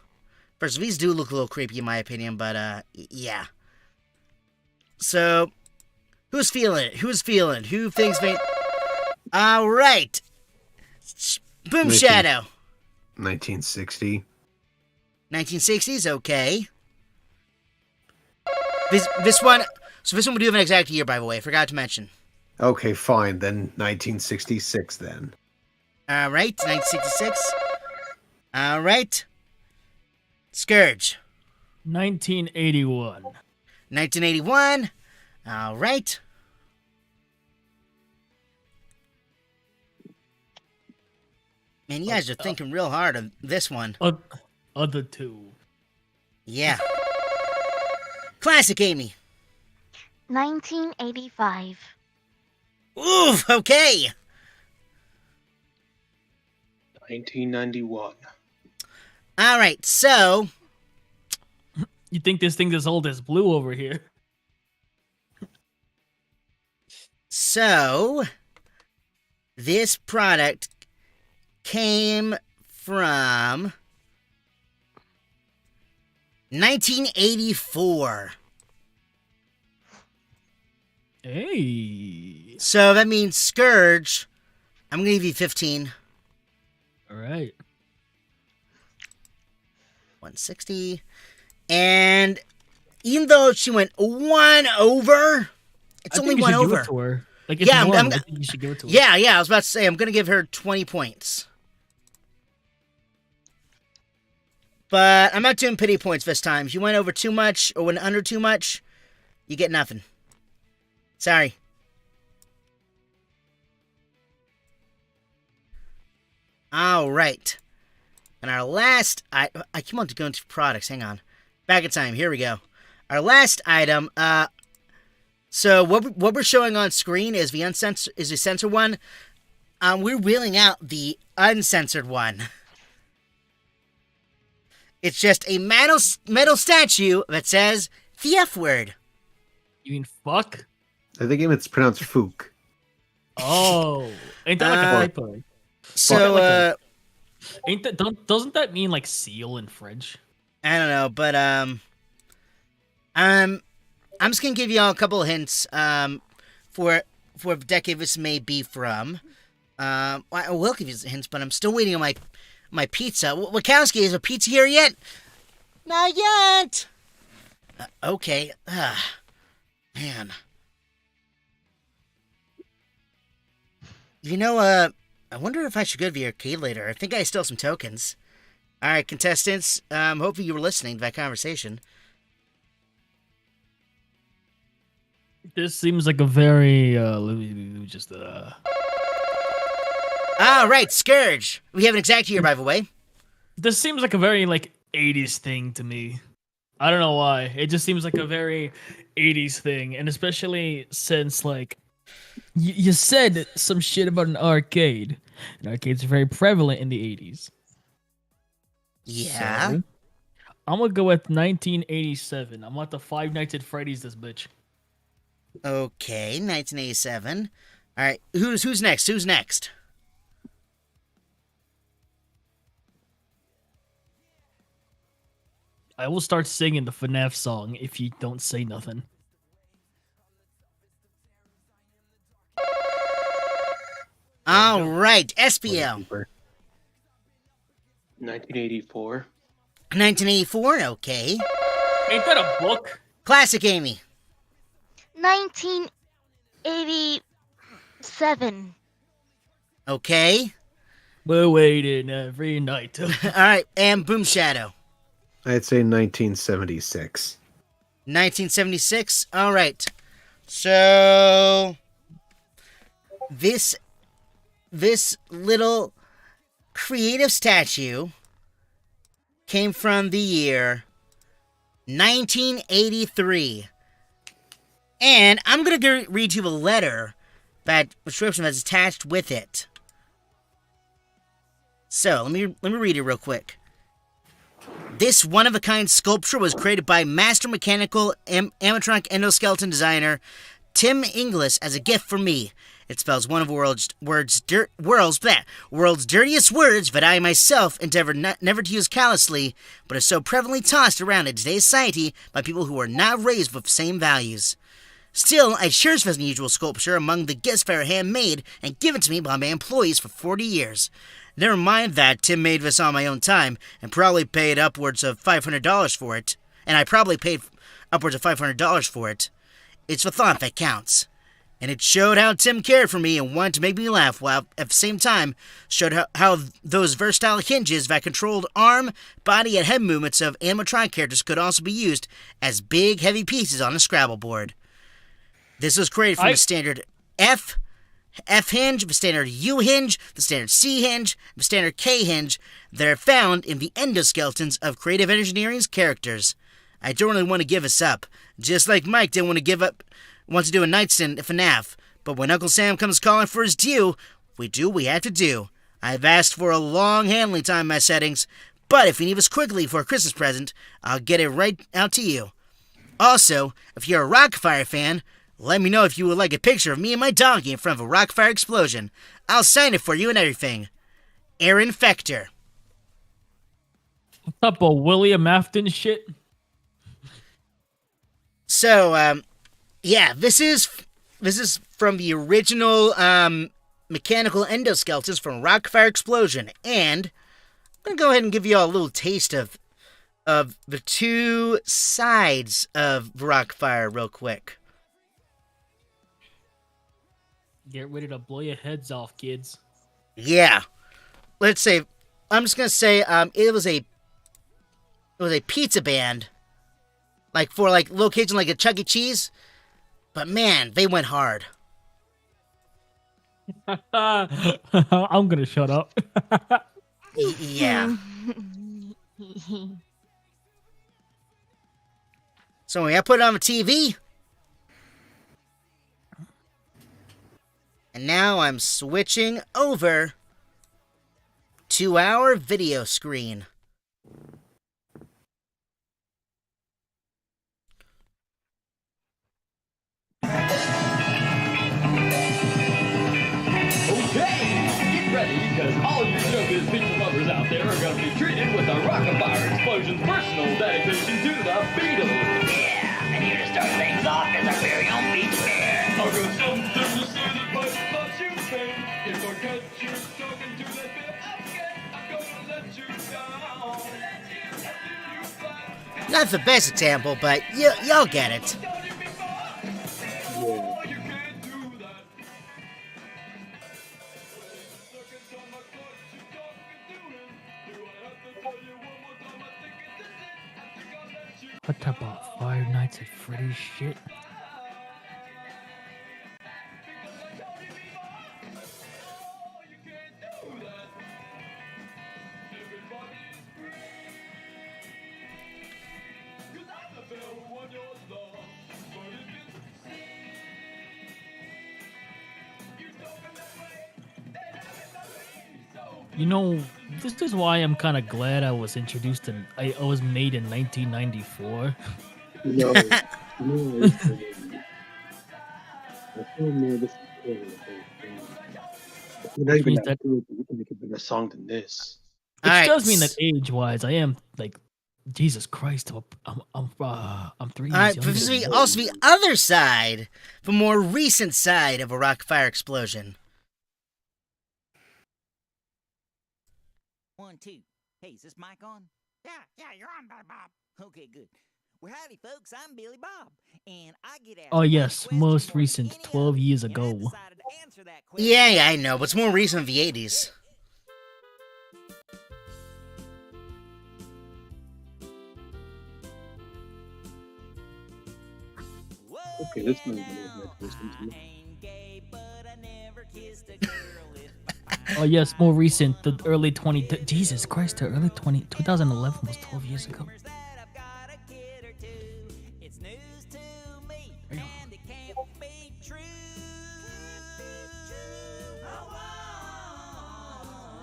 First, these do look a little creepy in my opinion, but yeah. So, who's feeling it? Who's feeling it? Who thinks they... All right. Boom Shadow. 1960. 1960s, okay. This one we do have an exact year, by the way. I forgot to mention. Okay, fine. Then 1966 then. All right, 1966. All right. Scourge. 1981. 1981. All right. Man, you guys are thinking real hard on this one. Other two. Yeah. Classic Amy. 1985. Oof, okay. 1991. All right, so You think this thing's as old as Blue over here? this product came from 1984. Hey. So that means Scourge. I'm gonna give you 15. All right. 160. And even though she went one over, it's I only think you one should give over. it to her. Like, if Yeah, you I'm- won, I think you should give it to her. Yeah, I was about to say I'm gonna give her 20 points. But I'm not doing pity points this time. If you went over too much or went under too much, you get nothing. Sorry. All right. And our last, I keep on going to products. Hang on. Back in time. Here we go. Our last item. So what we're showing on screen is the censored one. We're wheeling out the uncensored one. It's just a metal statue that says the F word. You mean fuck? I think it's pronounced Fook. Oh, ain't that like a typo? So Ain't that doesn't that mean like seal in French? I don't know, but I'm just gonna give you all a couple of hints for what decade this may be from. I will give you hints, but I'm still waiting on my pizza. Wachowski, is a pizza here yet? Not yet. Okay. Man. You know, I wonder if I should go to the arcade later. I think I still have some tokens. All right, contestants. Hopefully you were listening to that conversation. This seems like a very let me just All right, Scourge. We have an exact year, by the way. This seems like a very like 80s thing to me. I don't know why. It just seems like a very 80s thing, and especially since like you said some shit about an arcade. And arcades are very prevalent in the 80s. Yeah. So, I'm gonna go with 1987. I'm at the Five Nights at Freddy's. This bitch. Okay, 1987. All right, who's next? Who's next? I will start singing the FNAF song if you don't say nothing. All right, Espio. 1984. 1984. Okay. Ain't that a book? Classic Amy. 1987. Okay. We're waiting every night. All right, and Boom Shadow. I'd say 1976. 1976. All right. So this little creative statue came from the year 1983. And I'm going to read you a letter that description that's attached with it. So, let me read it real quick. This one-of-a-kind sculpture was created by master mechanical animatronic endoskeleton designer Tim Inglis as a gift for me. It spells one of the world's dirtiest words that I myself endeavor never to use callously, but is so prevalently tossed around in today's society by people who are not raised with the same values. Still, I cherish this unusual sculpture among the gifts that are handmade and given to me by my employees for 40 years. Never mind that Tim made this on my own time and probably paid upwards of $500 for it. And I probably paid upwards of $500 for it. It's the thought that counts. And it showed how Tim cared for me and wanted to make me laugh, while at the same time showed how those versatile hinges that controlled arm, body, and head movements of animatronic characters could also be used as big, heavy pieces on a Scrabble board. This was created from a standard F, F hinge, the standard U hinge, the standard C hinge, the standard K hinge that are found in the endoskeletons of Creative Engineering's characters. I don't really want to give us up, just like Mike didn't want to do a nightstand at FNAF, but when Uncle Sam comes calling for his due, we do what we have to do. I've asked for a long handling time in my settings, but if you need us quickly for a Christmas present, I'll get it right out to you. Also, if you're a Rockfire fan, let me know if you would like a picture of me and my donkey in front of a Rockfire explosion. I'll sign it for you and everything. Aaron Fector. What's up, a William Afton shit? So, yeah, this is from the original mechanical endoskeletons from Rockfire Explosion, and I'm gonna go ahead and give you all a little taste of the two sides of Rockfire real quick. Get ready to blow your heads off, kids. Yeah, let's say I'm just gonna say it was a pizza band, like for like location like a Chuck E. Cheese, but man, they went hard. I'm gonna shut up. Yeah. So when I put it on the TV, and now I'm switching over to our video screen. Get ready, because all you showbiz pizza lovers out there are going to be treated with a Rockfire Explosion's personal dedication to the Beatles. Yeah, and here to start things off is our very own beach bear. I've got something to say that might not you think. If I catch you talking to that bit again, I'm gonna let you down. Not the best example, but y'all get it. What about Five Nights at Freddy's shit? You know, this is why I'm kind of glad I was introduced in. I was made in 1994. No, no, I feel more this not even That- that good, but you can make a better A song than this. Which Alright, does mean that age-wise, I am like, Jesus Christ, I'm 3 years Alright, younger. this than is you. also the other side, the more recent side of a Rockfire Explosion. 1, 2. Hey, is this mic on? Yeah, you're on, Bob. Okay, good. Well, howdy, folks. I'm Billy Bob, and I get asked Oh, one yes, question most more than recent, any 12 other, years and I ago. decided to answer that question. Yeah, I know, but it's more recent than the 80s. Whoa, Okay, this yeah, one's a little now, bit listen to. I ain't gay, but I never kissed a girl if I find Oh, yes, more recent, the early 20. Jesus Christ, the early 2011 was 12 years ago. rumors that I've got a kid or two. It's news to me, Damn. and it can't be true. I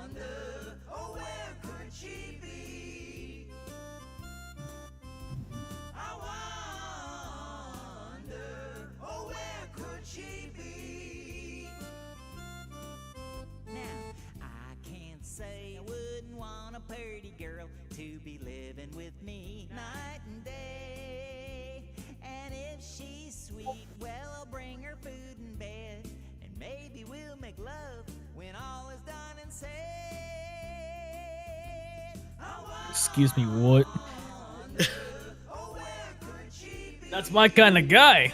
wonder, oh, where could she be? I wonder, oh, where could she be? Now, I can't say I wouldn't want a pretty girl to be living with me night and day. And if she's sweet, well, I'll bring her food in bed. And maybe we'll make love when all is done and said. Excuse me, what? Oh, where could she be? That's my kind of guy.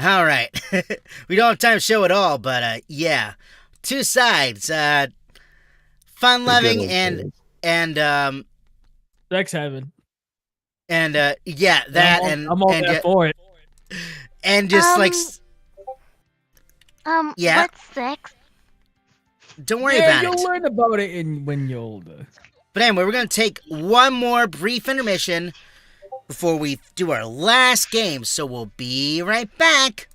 Alright. We don't have time to show it all, but yeah. Two sides. Fun loving The good old and Sex heaven. And yeah, that I'm all and there for it. and just like yeah. What's sex? Don't worry Yeah, about you'll it. learn about it when you're older. But anyway, we're gonna take one more brief intermission before we do our last game. So we'll be right back.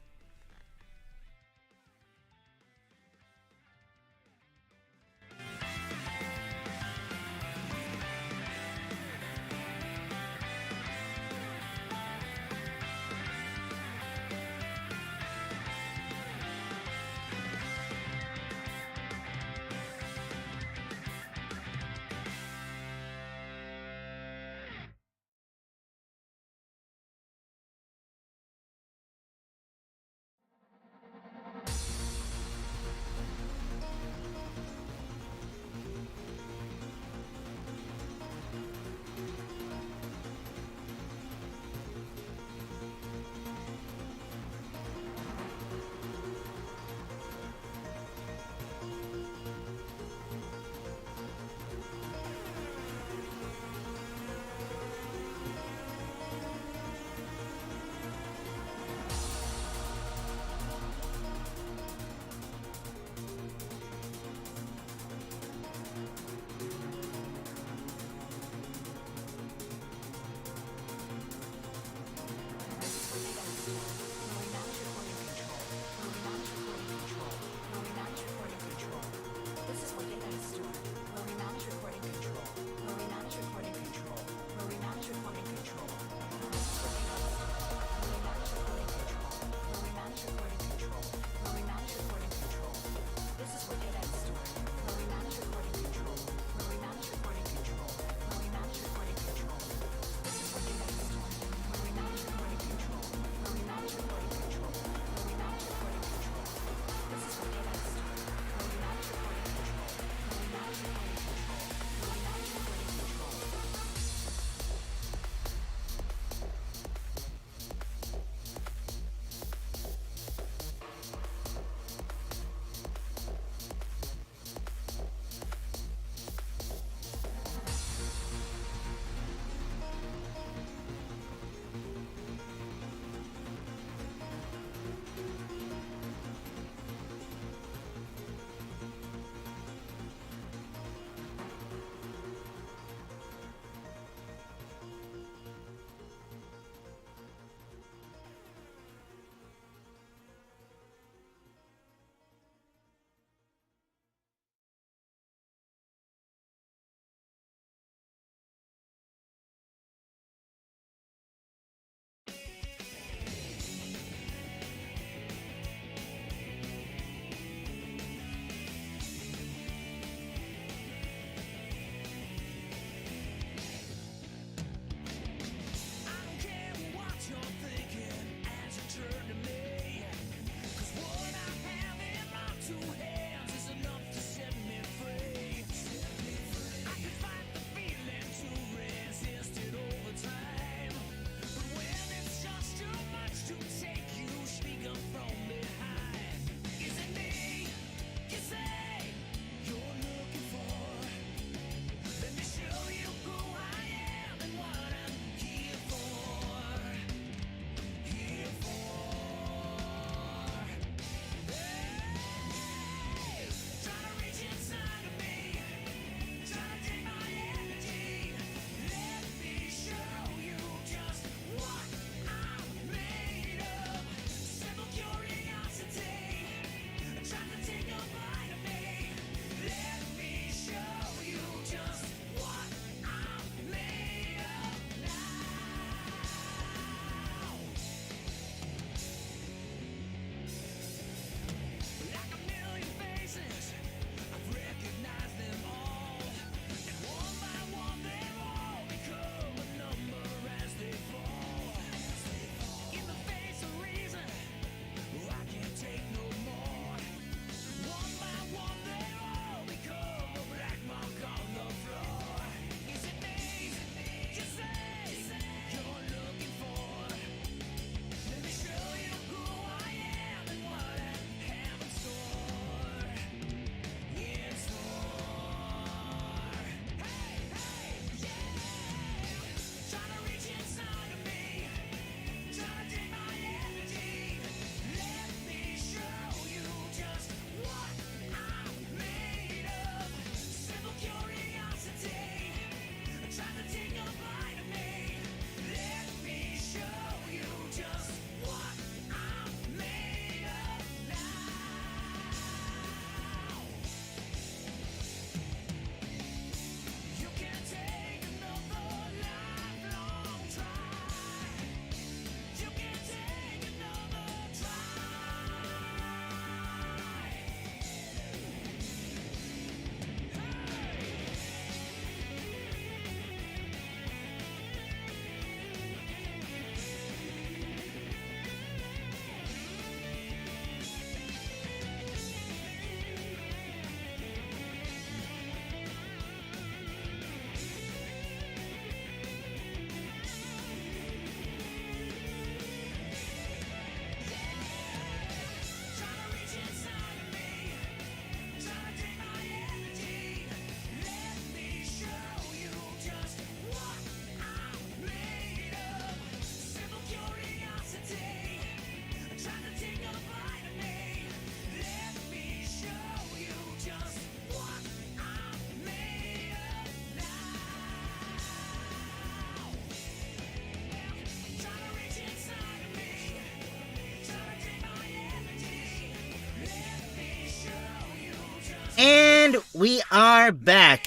we are back.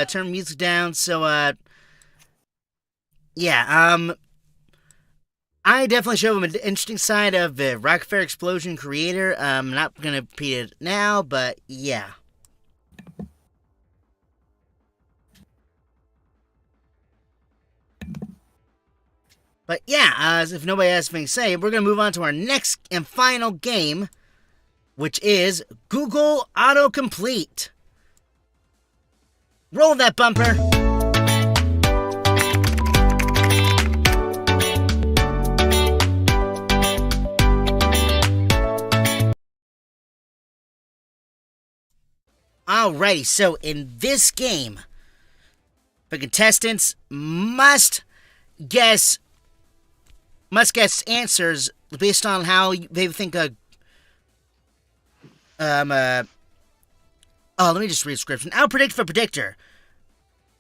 Turn music down. So, yeah. I definitely show him an interesting side of the Rocket Fair Explosion creator. I'm not gonna repeat it now, but yeah. But yeah, if nobody has anything to say, we're gonna move on to our next and final game, which is Google Autocomplete. Roll that bumper. Alrighty, so in this game, the contestants must guess answers based on how they think let me just read the description. I'll predict for predictor.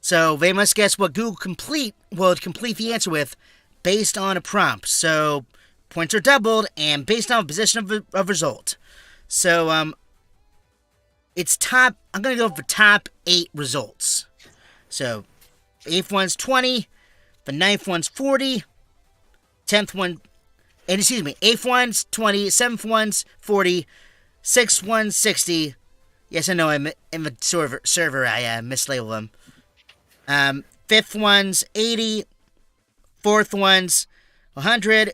So they must guess what Google Complete will complete the answer with based on a prompt. So points are doubled and based on position of result. So it's top. I'm gonna go for top 8 results. So 8th one's 20, the 9th one's 40, 10th one, and excuse me, 8th one's 20, 7th one's 40, 6th one's 60. Yes, I know. I'm in the server. I mislabeled them. 5th one's 80, 4th one's 100,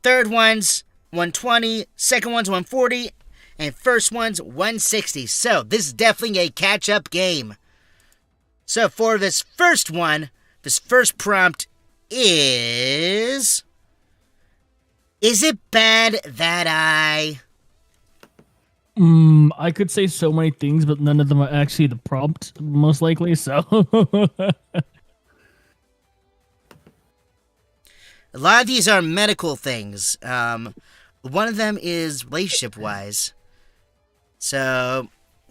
3rd one's 120, 2nd one's 140, and 1st one's 160. So this is definitely a catch-up game. So for this first one, this first prompt is it bad that I... I could say so many things, but none of them are actually the prompt, most likely, so... A lot of these are medical things. One of them is relationship-wise. So,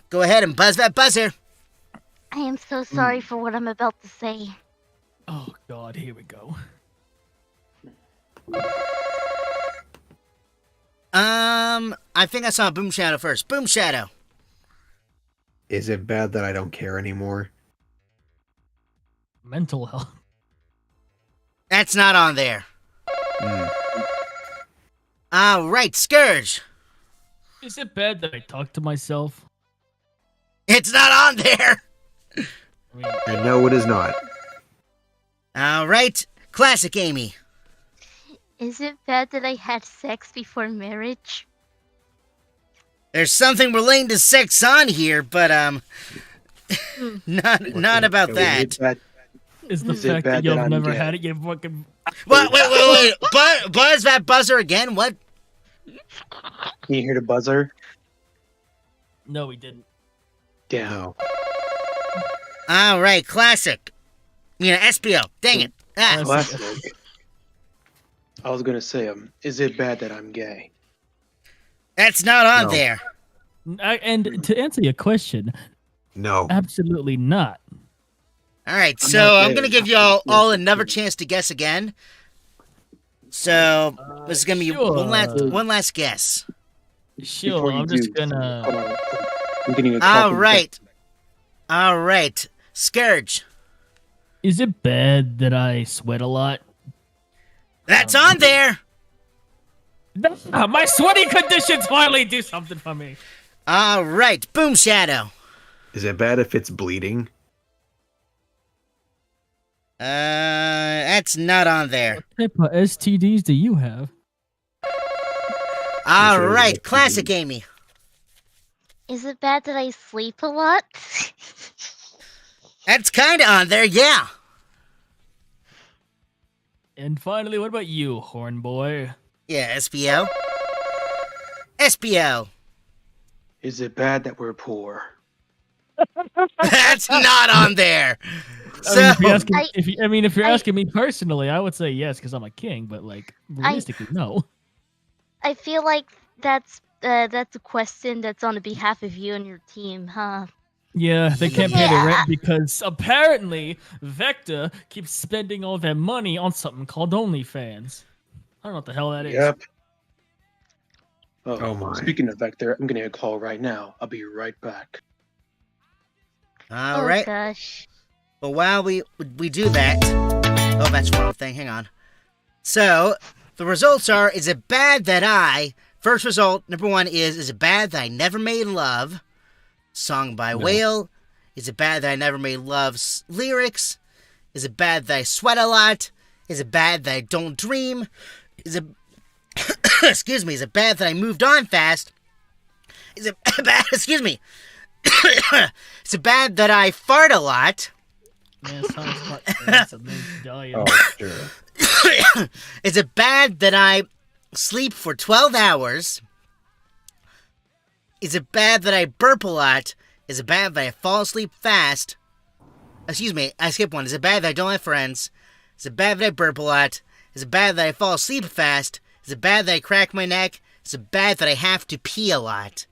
go ahead and buzz that buzzer. I am so sorry for what I'm about to say. Oh, God, here we go. I think I saw Boom Shadow first. Boom Shadow. Is it bad that I don't care anymore? Mental health. That's not on there. Alright, Scourge. Is it bad that I talk to myself? It's not on there. I mean, And no, it is not. Alright, Classic Amy. Is it bad that I had sex before marriage? There's something relating to sex on here, but not about that. is the Is it fact bad that you've that I'm never gay? had it, you fucking... Wait. Buzz that buzzer again? What? Can you hear the buzzer? No, we didn't. Damn. No. Alright, Classic. Espio. Dang it. Classic. I was gonna say, is it bad that I'm gay? That's not on No. there. And to answer your question, No. absolutely not. Alright, I'm so not I'm gay. gonna give you all another chance to guess again. So this is gonna be sure. one last guess. Sure, Before you I'm just do, hold gonna... on. I'm getting a call from Alright. Scourge. Is it bad that I sweat a lot? That's on there. My sweaty conditions finally do something for me. Alright, Boom Shadow. Is it bad if it's bleeding? That's not on there. What type of STDs do you have? Alright, STD. Classic Amy. Is it bad that I sleep a lot? That's kinda on there, yeah. And finally, what about you, horn boy? Yeah, SPO. SPO. Is it bad that we're poor? That's not on there. So, I mean, if you're I- asking me personally, I would say yes because I'm a king. But like realistically, no. I feel like that's a question that's on the behalf of you and your team, huh? Yeah, they can't pay the Yeah. rent because apparently Vector keeps spending all their money on something called OnlyFans. I don't know what the hell that is. Yep. Oh my. Speaking of Vector, I'm getting a call right now. I'll be right back. All Oh right. gosh. But while we do that, oh, that's the wrong thing. Hang on. So the results are: is it bad that I? First result, number 1 is it bad that I never made love? Song by Whale. Is it bad that I never made love's lyrics? Is it bad that I sweat a lot? Is it bad that I don't dream? Is it excuse me? Is it bad that I moved on fast? Is it bad? Excuse me. Is it bad that I fart a lot? Man, sounds like that's a big dying. Oh, sure. Is it bad that I sleep for 12 hours? Is it bad that I burp a lot? Is it bad that I fall asleep fast? Excuse me, I skipped one. Is it bad that I don't have friends? Is it bad that I burp a lot? Is it bad that I fall asleep fast? Is it bad that I crack my neck? Is it bad that I have to pee a lot?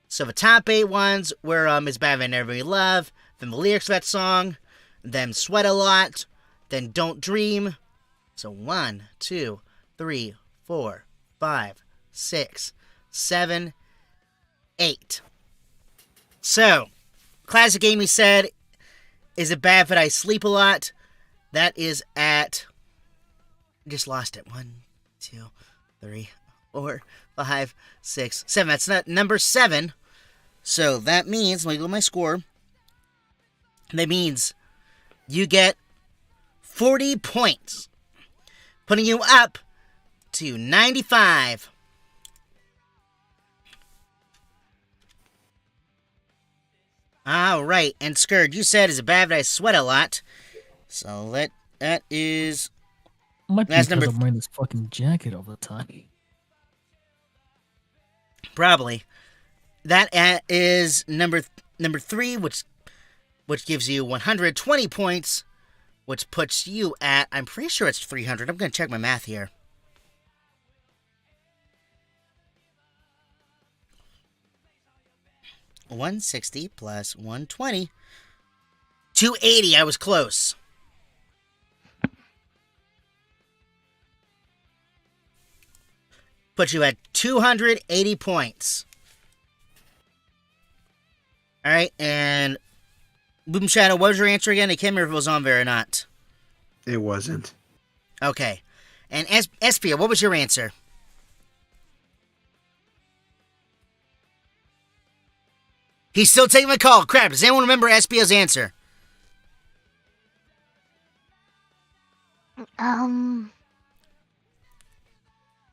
So the top 8 ones were It's Bad That I Never Made Love, then the lyrics of that song, then Sweat a Lot, then Don't Dream. So 1, 2, 3, 4, 5, 6, 7, 8. So, Classic Amy said, is it bad that I sleep a lot? That is at... just lost it. 1, 2, 3, 4, 5, 6, 7. That's not number 7. So that means, let me go to my score. That means you get 40 points, putting you up to 95. All right, and Scourge, you said, is it bad that I sweat a lot? So that is... Might be That's because number I'm wearing this fucking jacket all the time. Probably. That is number 3, which gives you 120 points, which puts you at, I'm pretty sure it's 300. I'm going to check my math here. $160 plus 120. 280. I was close. Put you at 280 points. All right, and Boom Shadow, what was your answer again? I can't remember if it was on there or not. It wasn't. Okay. And Espio, what was your answer? He's still taking my call. Crap, does anyone remember Espio's answer?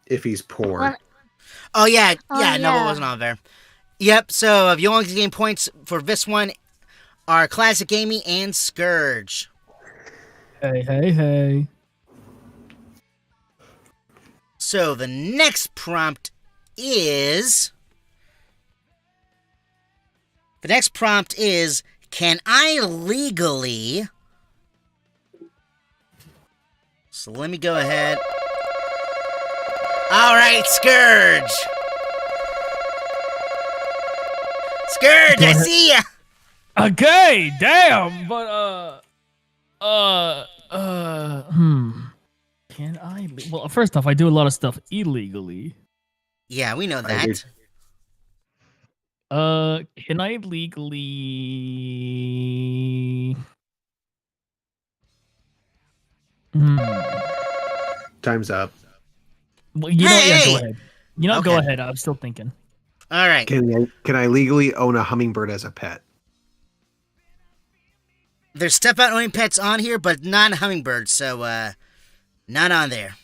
If he's poor. What? Oh, yeah. Oh, No, it yeah. wasn't on there. Yep, so the only game points for this one are Classic Amy and Scourge. Hey. So the next prompt is... can I legally... So let me go ahead. All right, Scourge. Scourge, I see ya. Okay, damn, but can I? Well, first off, I do a lot of stuff illegally. Yeah, we know I agree. that. Can I legally? Time's up. Well, you know, yeah, Hey! go ahead. You know, go Okay. ahead. I'm still thinking. All right. Can I legally own a hummingbird as a pet? There's step out owning pets on here, but not a hummingbird, so not on there.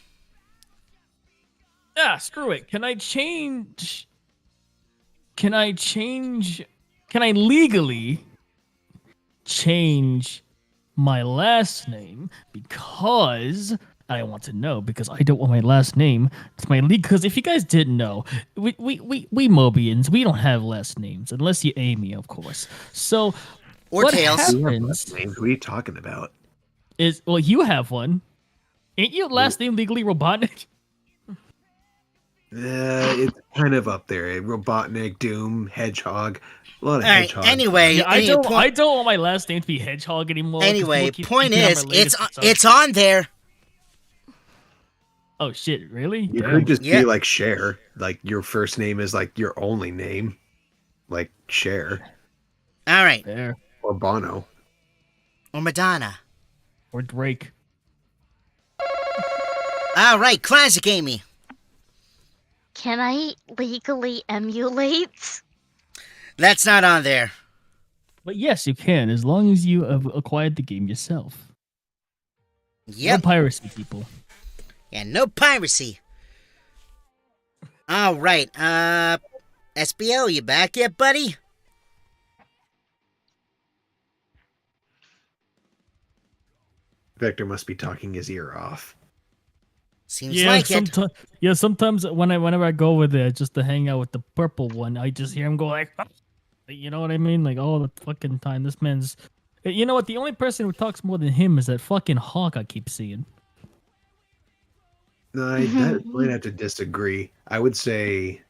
Ah, screw it. Can I legally change my last name because I want to know because I don't want my last name. It's my because if you guys didn't know, we Mobians, we don't have last names unless you Amy, of course. So Or what Tails. We have happens last names. What are you talking about? is well, you have one. Ain't your last name legally Robotnik? It's kind of up there. Robotnik, Doom, Hedgehog. A lot of All right. Hedgehog. Anyway, Yeah, I anyway, don't want my last name to be Hedgehog anymore. 'cause Anyway, people keep point thinking I'm is, related it's to some- it's on there. Oh shit! Really? You Damn. could just Yeah. be like Cher. Like your first name is like your only name. Like Cher. All right. Fair. Or Bono. Or Madonna. Or Drake. All right, classic Amy. Can I legally emulate? That's not on there. But yes, you can, as long as you have acquired the game yourself. Yep. No piracy, people. Yeah, no piracy. All right, SBO, you back yet, buddy? Vector must be talking his ear off. Seems like it. Sometimes whenever I go over there just to hang out with the purple one, I just hear him go like, you know what I mean? Like all the fucking time. This man's, you know what? The only person who talks more than him is that fucking hawk I keep seeing. No, I might have to disagree. I would say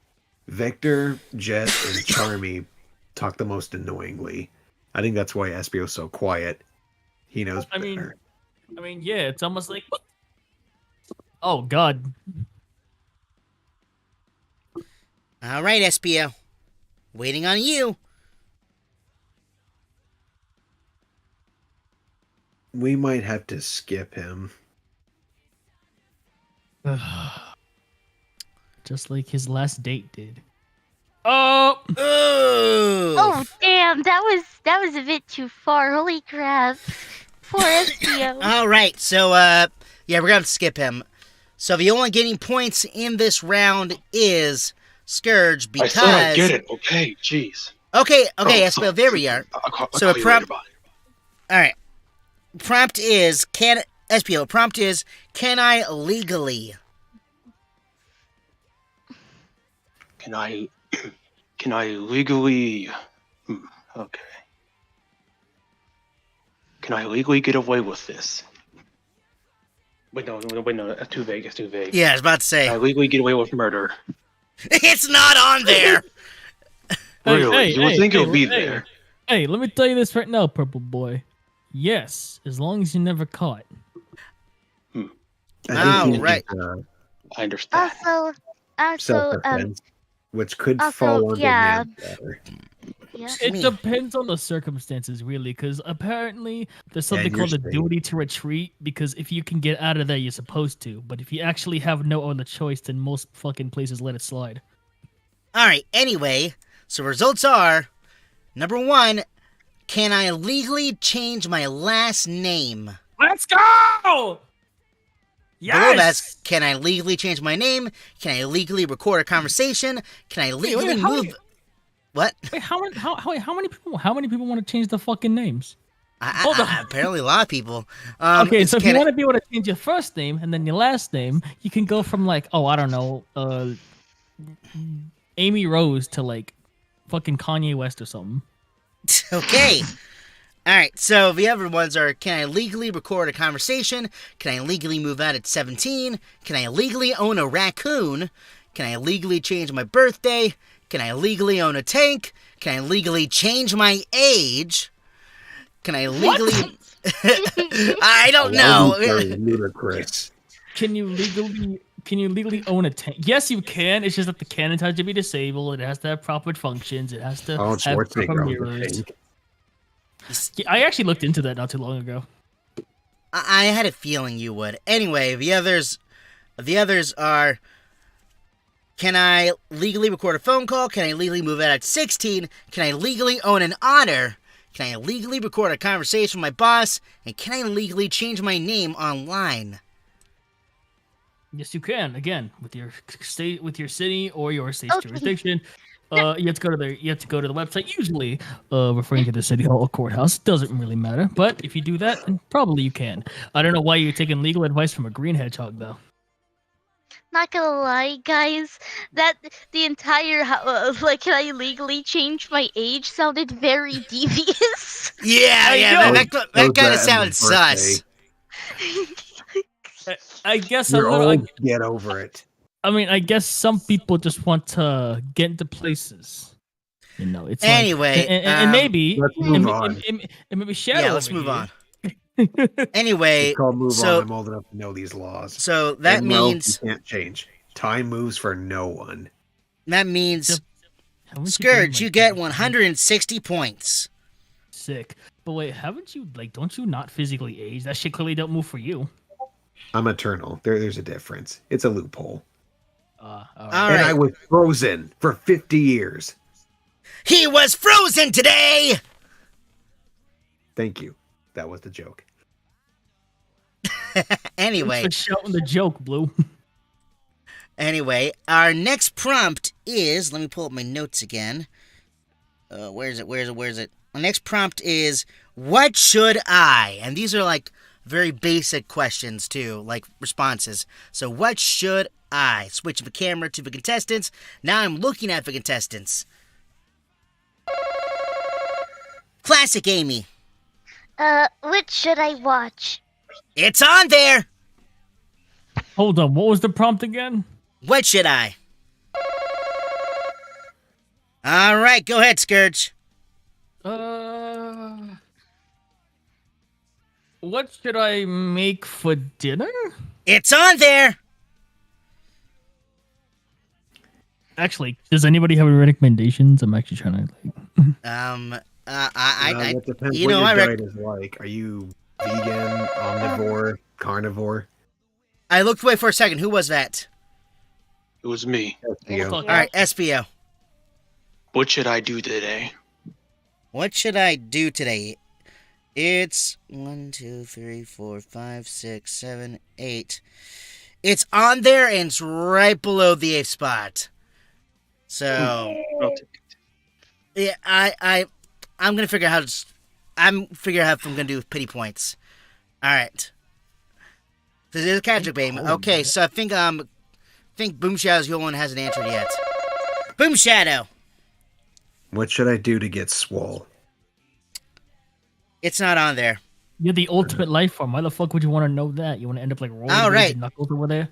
Vector, Jet, and Charmy talk the most annoyingly. I think that's why Espio's so quiet. He knows better. I mean, yeah, it's almost like, oh god. All right, Espio. Waiting on you. We might have to skip him. Just like his last date did. Oh! Oh damn, that was a bit too far. Holy crap. Poor Espio. All right, so yeah, we're gonna skip him. So the only getting points in this round is Scourge because I said I get it. Okay, jeez. Okay, Espio, there we are. So So all right. Prompt is Espio. Prompt is can I legally? Can I legally? Okay. Can I legally get away with this? Wait, no, that's too vague. It's too vague. Yeah, I was about to say. Can I legally get away with murder? It's not on there. Really? You would think it would be there. Hey, let me tell you this right now, Purple Boy. Yes, as long as you're never caught. Right. I understand. Also, Self-defense, which could also, fall under yeah. manslaughter. yeah. It depends on the circumstances, really, because apparently there's something you're called a safe. duty to retreat, because if you can get out of there, you're supposed to. But if you actually have no other choice, then most fucking places let it slide. All right. Anyway, so results are number 1. Can I legally change my last name? Let's go! Below that's, can I legally change my name? Can I legally record a conversation? Can I legally move? What? Wait, how many people want to change the fucking names? Apparently a lot of people. Okay, so if you want to be able to change your first name and then your last name, you can go from like, I don't know, Amy Rose to like fucking Kanye West or something. Okay. All right, so the other ones are, can I legally record a conversation? Can I legally move out at 17? Can I legally own a raccoon? Can I legally change my birthday? Can I legally own a tank? Can I legally change my age? Can I legally... I don't know. Ludicrous. Can you legally own a tank? Yes, you can. It's just that the cannon has to be disabled. It has to have proper functions. It has to have proper mirrors. I actually looked into that not too long ago. I had a feeling you would. Anyway, the others are, can I legally record a phone call? Can I legally move out at 16? Can I legally own an otter? Can I legally record a conversation with my boss? And can I legally change my name online? Yes, you can. Again, with your state, with your city or your state's jurisdiction. You have to go to the website. Usually, referring to the city hall or courthouse doesn't really matter. But if you do that, then probably you can. I don't know why you're taking legal advice from a green hedgehog, though. Not gonna lie, guys, that the entire can I legally change my age sounded very devious. Yeah, that kind of sounded sus. I guess You're old, get over it. I mean, I guess some people just want to get into places. You know, it's anyway, like, and maybe let's move on. And maybe Shadow. Yeah, let's move on. Anyway, it's called move on. I'm old enough to know these laws. So that means you can't change. Time moves for no one. That means Scourge, you get 160 points. sick. But wait, haven't you don't you not physically age? That shit clearly don't move for you. I'm eternal. There's a difference. It's a loophole. All All right. And I right. was frozen for 50 years. He was frozen today! Thank you. That was the joke. Anyway. Thanks for shouting the joke, Blue. Anyway, our next prompt is, let me pull up my notes again. Where is it? Our next prompt is, what should I? And these are like very basic questions too, like responses. So what should I? Switch the camera to the contestants. Now I'm looking at the contestants. Classic Amy. What should I watch? It's on there. Hold on, what was the prompt again? What should I? All right, go ahead, Scourge. What should I make for dinner? It's on there. Actually, does anybody have any recommendations? I'm actually trying to That depends you what know, your I diet is like. Are you vegan, omnivore, carnivore? I looked away for a second. Who was that? It was me. Theo. All right, Espio. What should I do today? What should I do today? It's 1, 2, 3, 4, 5, 6, 7, 8. It's on there and it's right below the 8th spot. So I'll take it. yeah, I'm gonna figure out if I'm gonna do pity points. All right. This is a catch-up game. Okay, so I think Boom Shadow's the only one who hasn't answered yet. Boom Shadow. What should I do to get swole? It's not on there. You're the ultimate life form. Why the fuck would you want to know that? You want to end up like rolling All right. knuckles over there?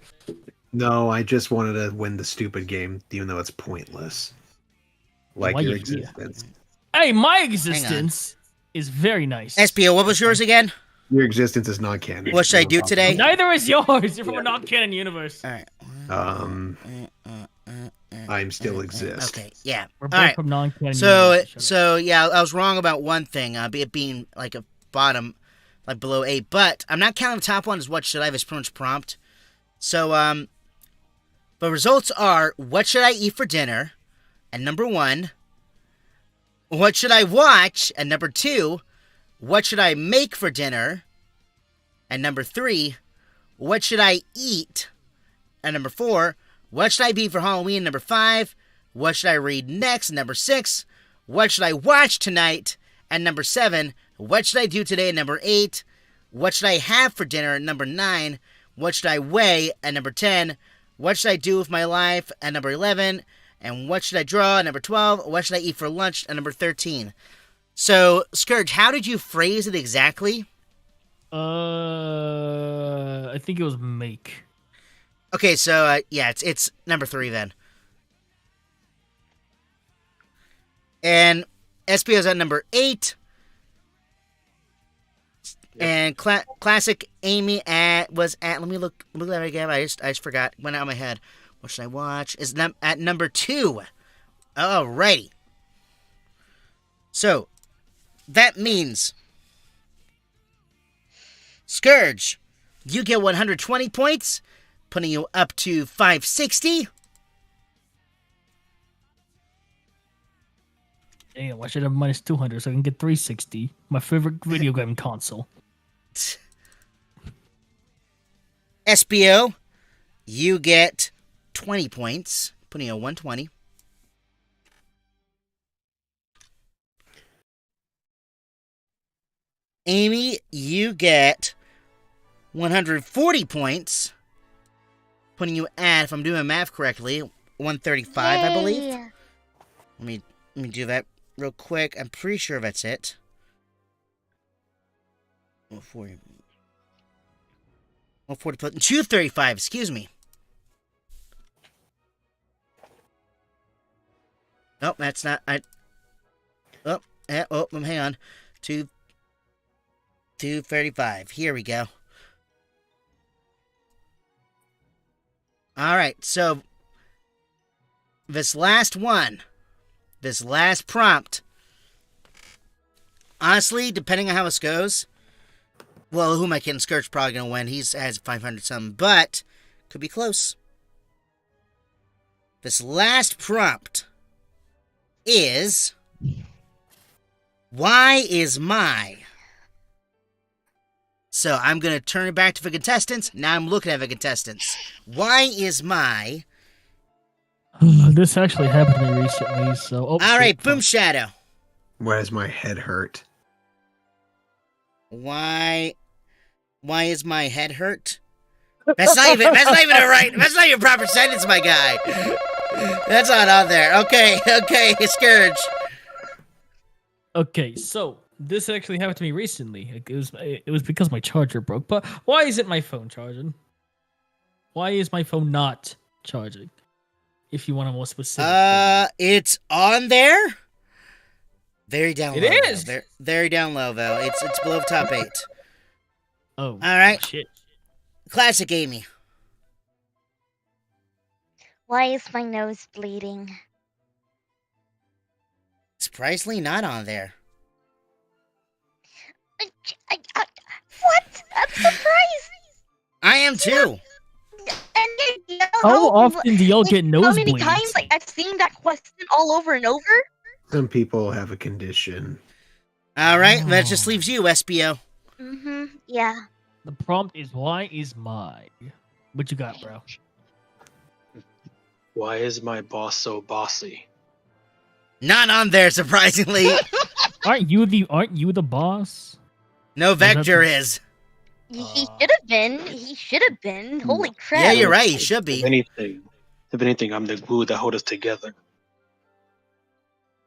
No, I just wanted to win the stupid game, even though it's pointless. Like Why your you here? existence. Hey, my existence is very nice. Espio, what was yours again? Your existence is not canon. What should I do today? Neither is yours. You're from a non-canon universe. All right. I'm still exist. Okay, yeah. We're All both right. from non-canon So, universes. Shut up. yeah, I was wrong about one thing, it being like a bottom, like below 8. But I'm not counting the top one as what should I have as pretty much prompt. So, the results are, what should I eat for dinner? And number 1. What should I watch? And number 2. What should I make for dinner? And number 3. What should I eat? And number 4. What should I be for Halloween? Number 5. What should I read next? Number 6. What should I watch tonight? And number 7. What should I do today? And number 8. What should I have for dinner? And number 9. What should I weigh? And number 10. What should I do with my life? And number 11. And what should I draw? And number 12. What should I eat for lunch? And number 13. So, Scourge, how did you phrase it exactly? I think it was make. Okay, so, yeah, it's number 3 then. And Espio's at number 8. And classic Amy was at, let me look at it again. I just forgot. Went out of my head. What should I watch? Is at number 2. Alrighty. So, that means, Scourge, you get 120 points, putting you up to 560. Damn, I should have minus 200 so I can get 360. My favorite video game console. Espio, you get 20 points, putting you at 120. Amy, you get 140 points, putting you at, if I'm doing my math correctly, 135, I believe. Yay. Let me do that real quick. I'm pretty sure that's it. 140 plus 235, excuse me. Nope, that's not. Hang on. 235. Here we go. All right, so this last prompt Honestly, depending on how this goes, well, who am I kidding? Scourge probably gonna win. He has 500 something, but could be close. This last prompt is, why is my? So I'm gonna turn it back to the contestants. Now I'm looking at the contestants. Why is my? This actually happened to me recently, so... All right, Boom Shadow. Why does my head hurt? Why is my head hurt? That's not even a proper sentence, my guy. That's not on there. Okay, Scourge. Okay, so this actually happened to me recently. It was because my charger broke. But why isn't my phone charging? Why is my phone not charging? If you want a more specific. It's on there. Very down low. It is. Very down low though. It's below top 8. Oh. All right. Shit. Classic Amy. Why is my nose bleeding? Surprisingly not on there. What? I'm surprised. I am too. How often do y'all get How many nosebleeds? times I've seen that question all over and over? Some people have a condition. All right, that just leaves you, Espio. Mm-hmm. Yeah. The prompt is, why is my? What you got, bro? Why is my boss so bossy? Not on there, surprisingly. Aren't you the boss? No, Vector is. He should have been. He should have been. Holy crap. Yeah, you're right. He should be. If anything, I'm the glue that hold us together.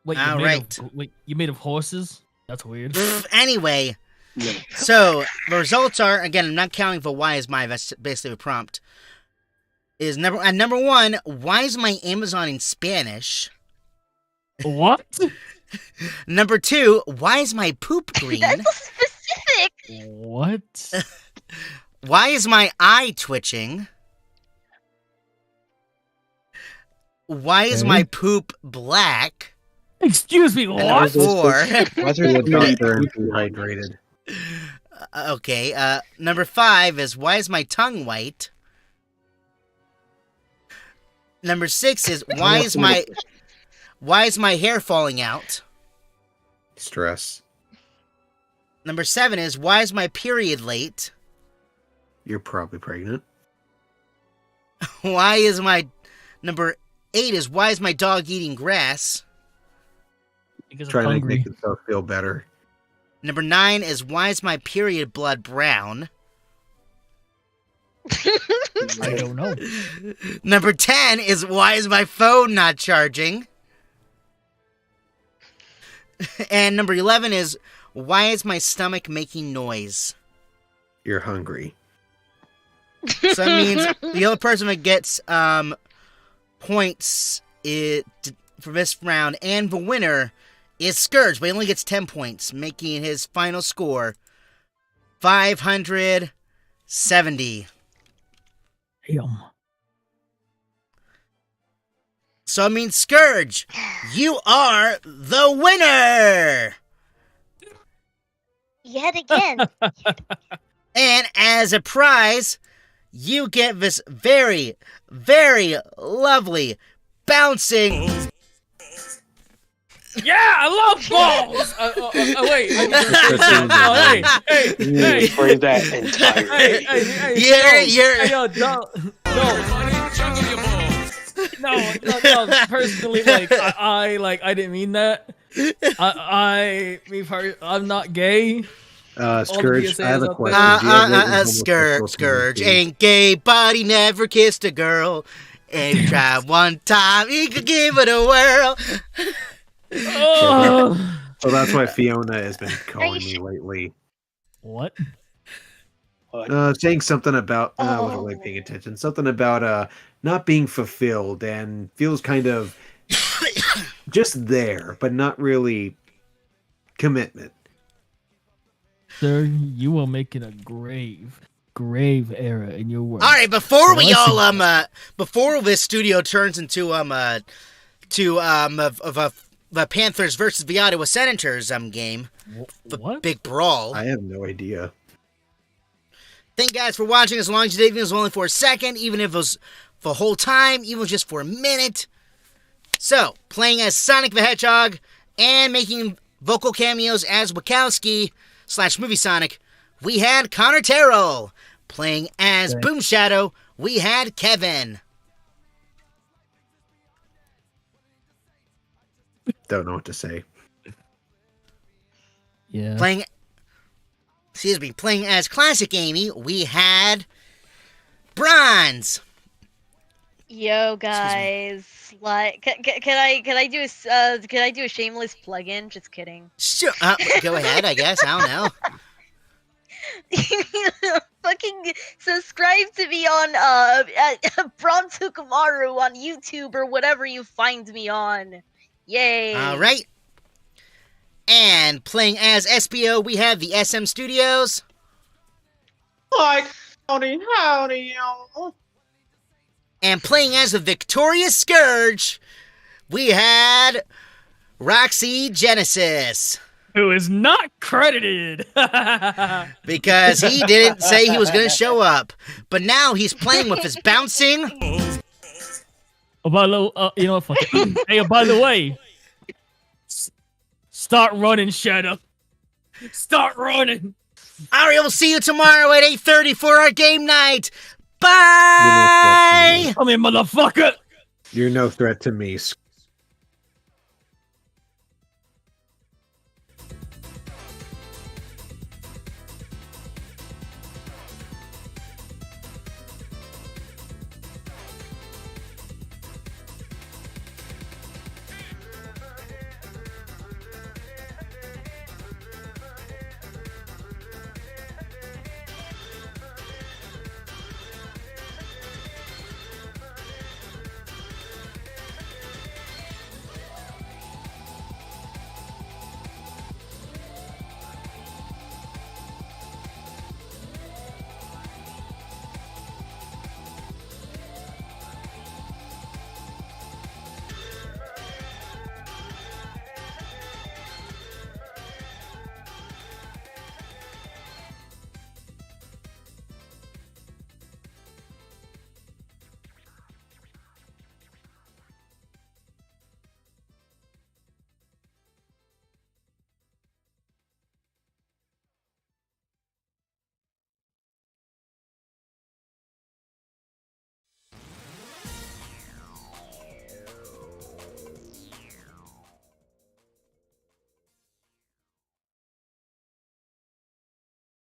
Wait, All right. You made of horses? That's weird. Anyway, Yeah. so the results are, again, I'm not counting for why is my, that's basically a prompt. Is number 1, why is my Amazon in Spanish? What? Number 2, why is my poop green? That's so specific. What? Why is my eye twitching? Why is my poop black? Excuse me, And what? number 4. Why is there doctor dehydrated? Okay, number 5 is, why is my tongue white? Number 6 is, why is my hair falling out? Stress. Number 7 is, why is my period late? You're probably pregnant. Why is my... Number 8 is, why is my dog eating grass? Because I'm Trying to hungry. make himself feel better. Number 9 is, why is my period blood brown? I don't know. Number 10 is, why is my phone not charging? And number 11 is, why is my stomach making noise? You're hungry. So that means the other person that gets points for this round, and the winner is Scourge, but he only gets 10 points, making his final score 570. Damn. So it means, Scourge, you are the winner! Yet again. And as a prize, you get this very, very lovely, bouncing... Yeah, I love balls. Wait. Hey. Phrase that entirely. You're... Yo, no. Personally, I didn't mean that. I'm not gay. Scourge, I have a question. Scourge ain't gay, but he never kissed a girl. And he tried one time, he could give it a whirl. Oh. So that's why Fiona has been calling me lately. What? Saying something about I wasn't really paying attention. Something about not being fulfilled and feels kind of just there, but not really commitment. Sir, you are making a grave error in your work. All right, before before this studio turns into the Panthers versus the Ottawa Senators game. The What? big brawl. I have no idea. Thank you guys for watching. As long as you did, even if it was only for a second, even if it was the whole time, even if it was just for a minute. So, playing as Sonic the Hedgehog and making vocal cameos as Wachowski/Movie Sonic, we had Connor Terrell. Playing as Boom Shadow, we had Kevin. Don't know what to say. Yeah. Playing as Classic Amy, we had Bronze. Yo guys, like, can I do a shameless plug-in? Just kidding. Sure, go ahead, I guess. I don't know. Fucking subscribe to me on Bronto Kamaru on YouTube or whatever you find me on. Yay! All right. And playing as Espio, we have the SM Studios. Like, howdy, y'all. And playing as the Victorious Scourge, we had Roxy Genesis. Who is not credited. Because he didn't say he was going to show up. But now he's playing with his bouncing. Oh, by the you know what? Fuck it. Hey, by the way, start running, Shadow. Start running. All right, we'll see you tomorrow at 8:30 for our game night. Bye! Come here, motherfucker. You're no threat to me.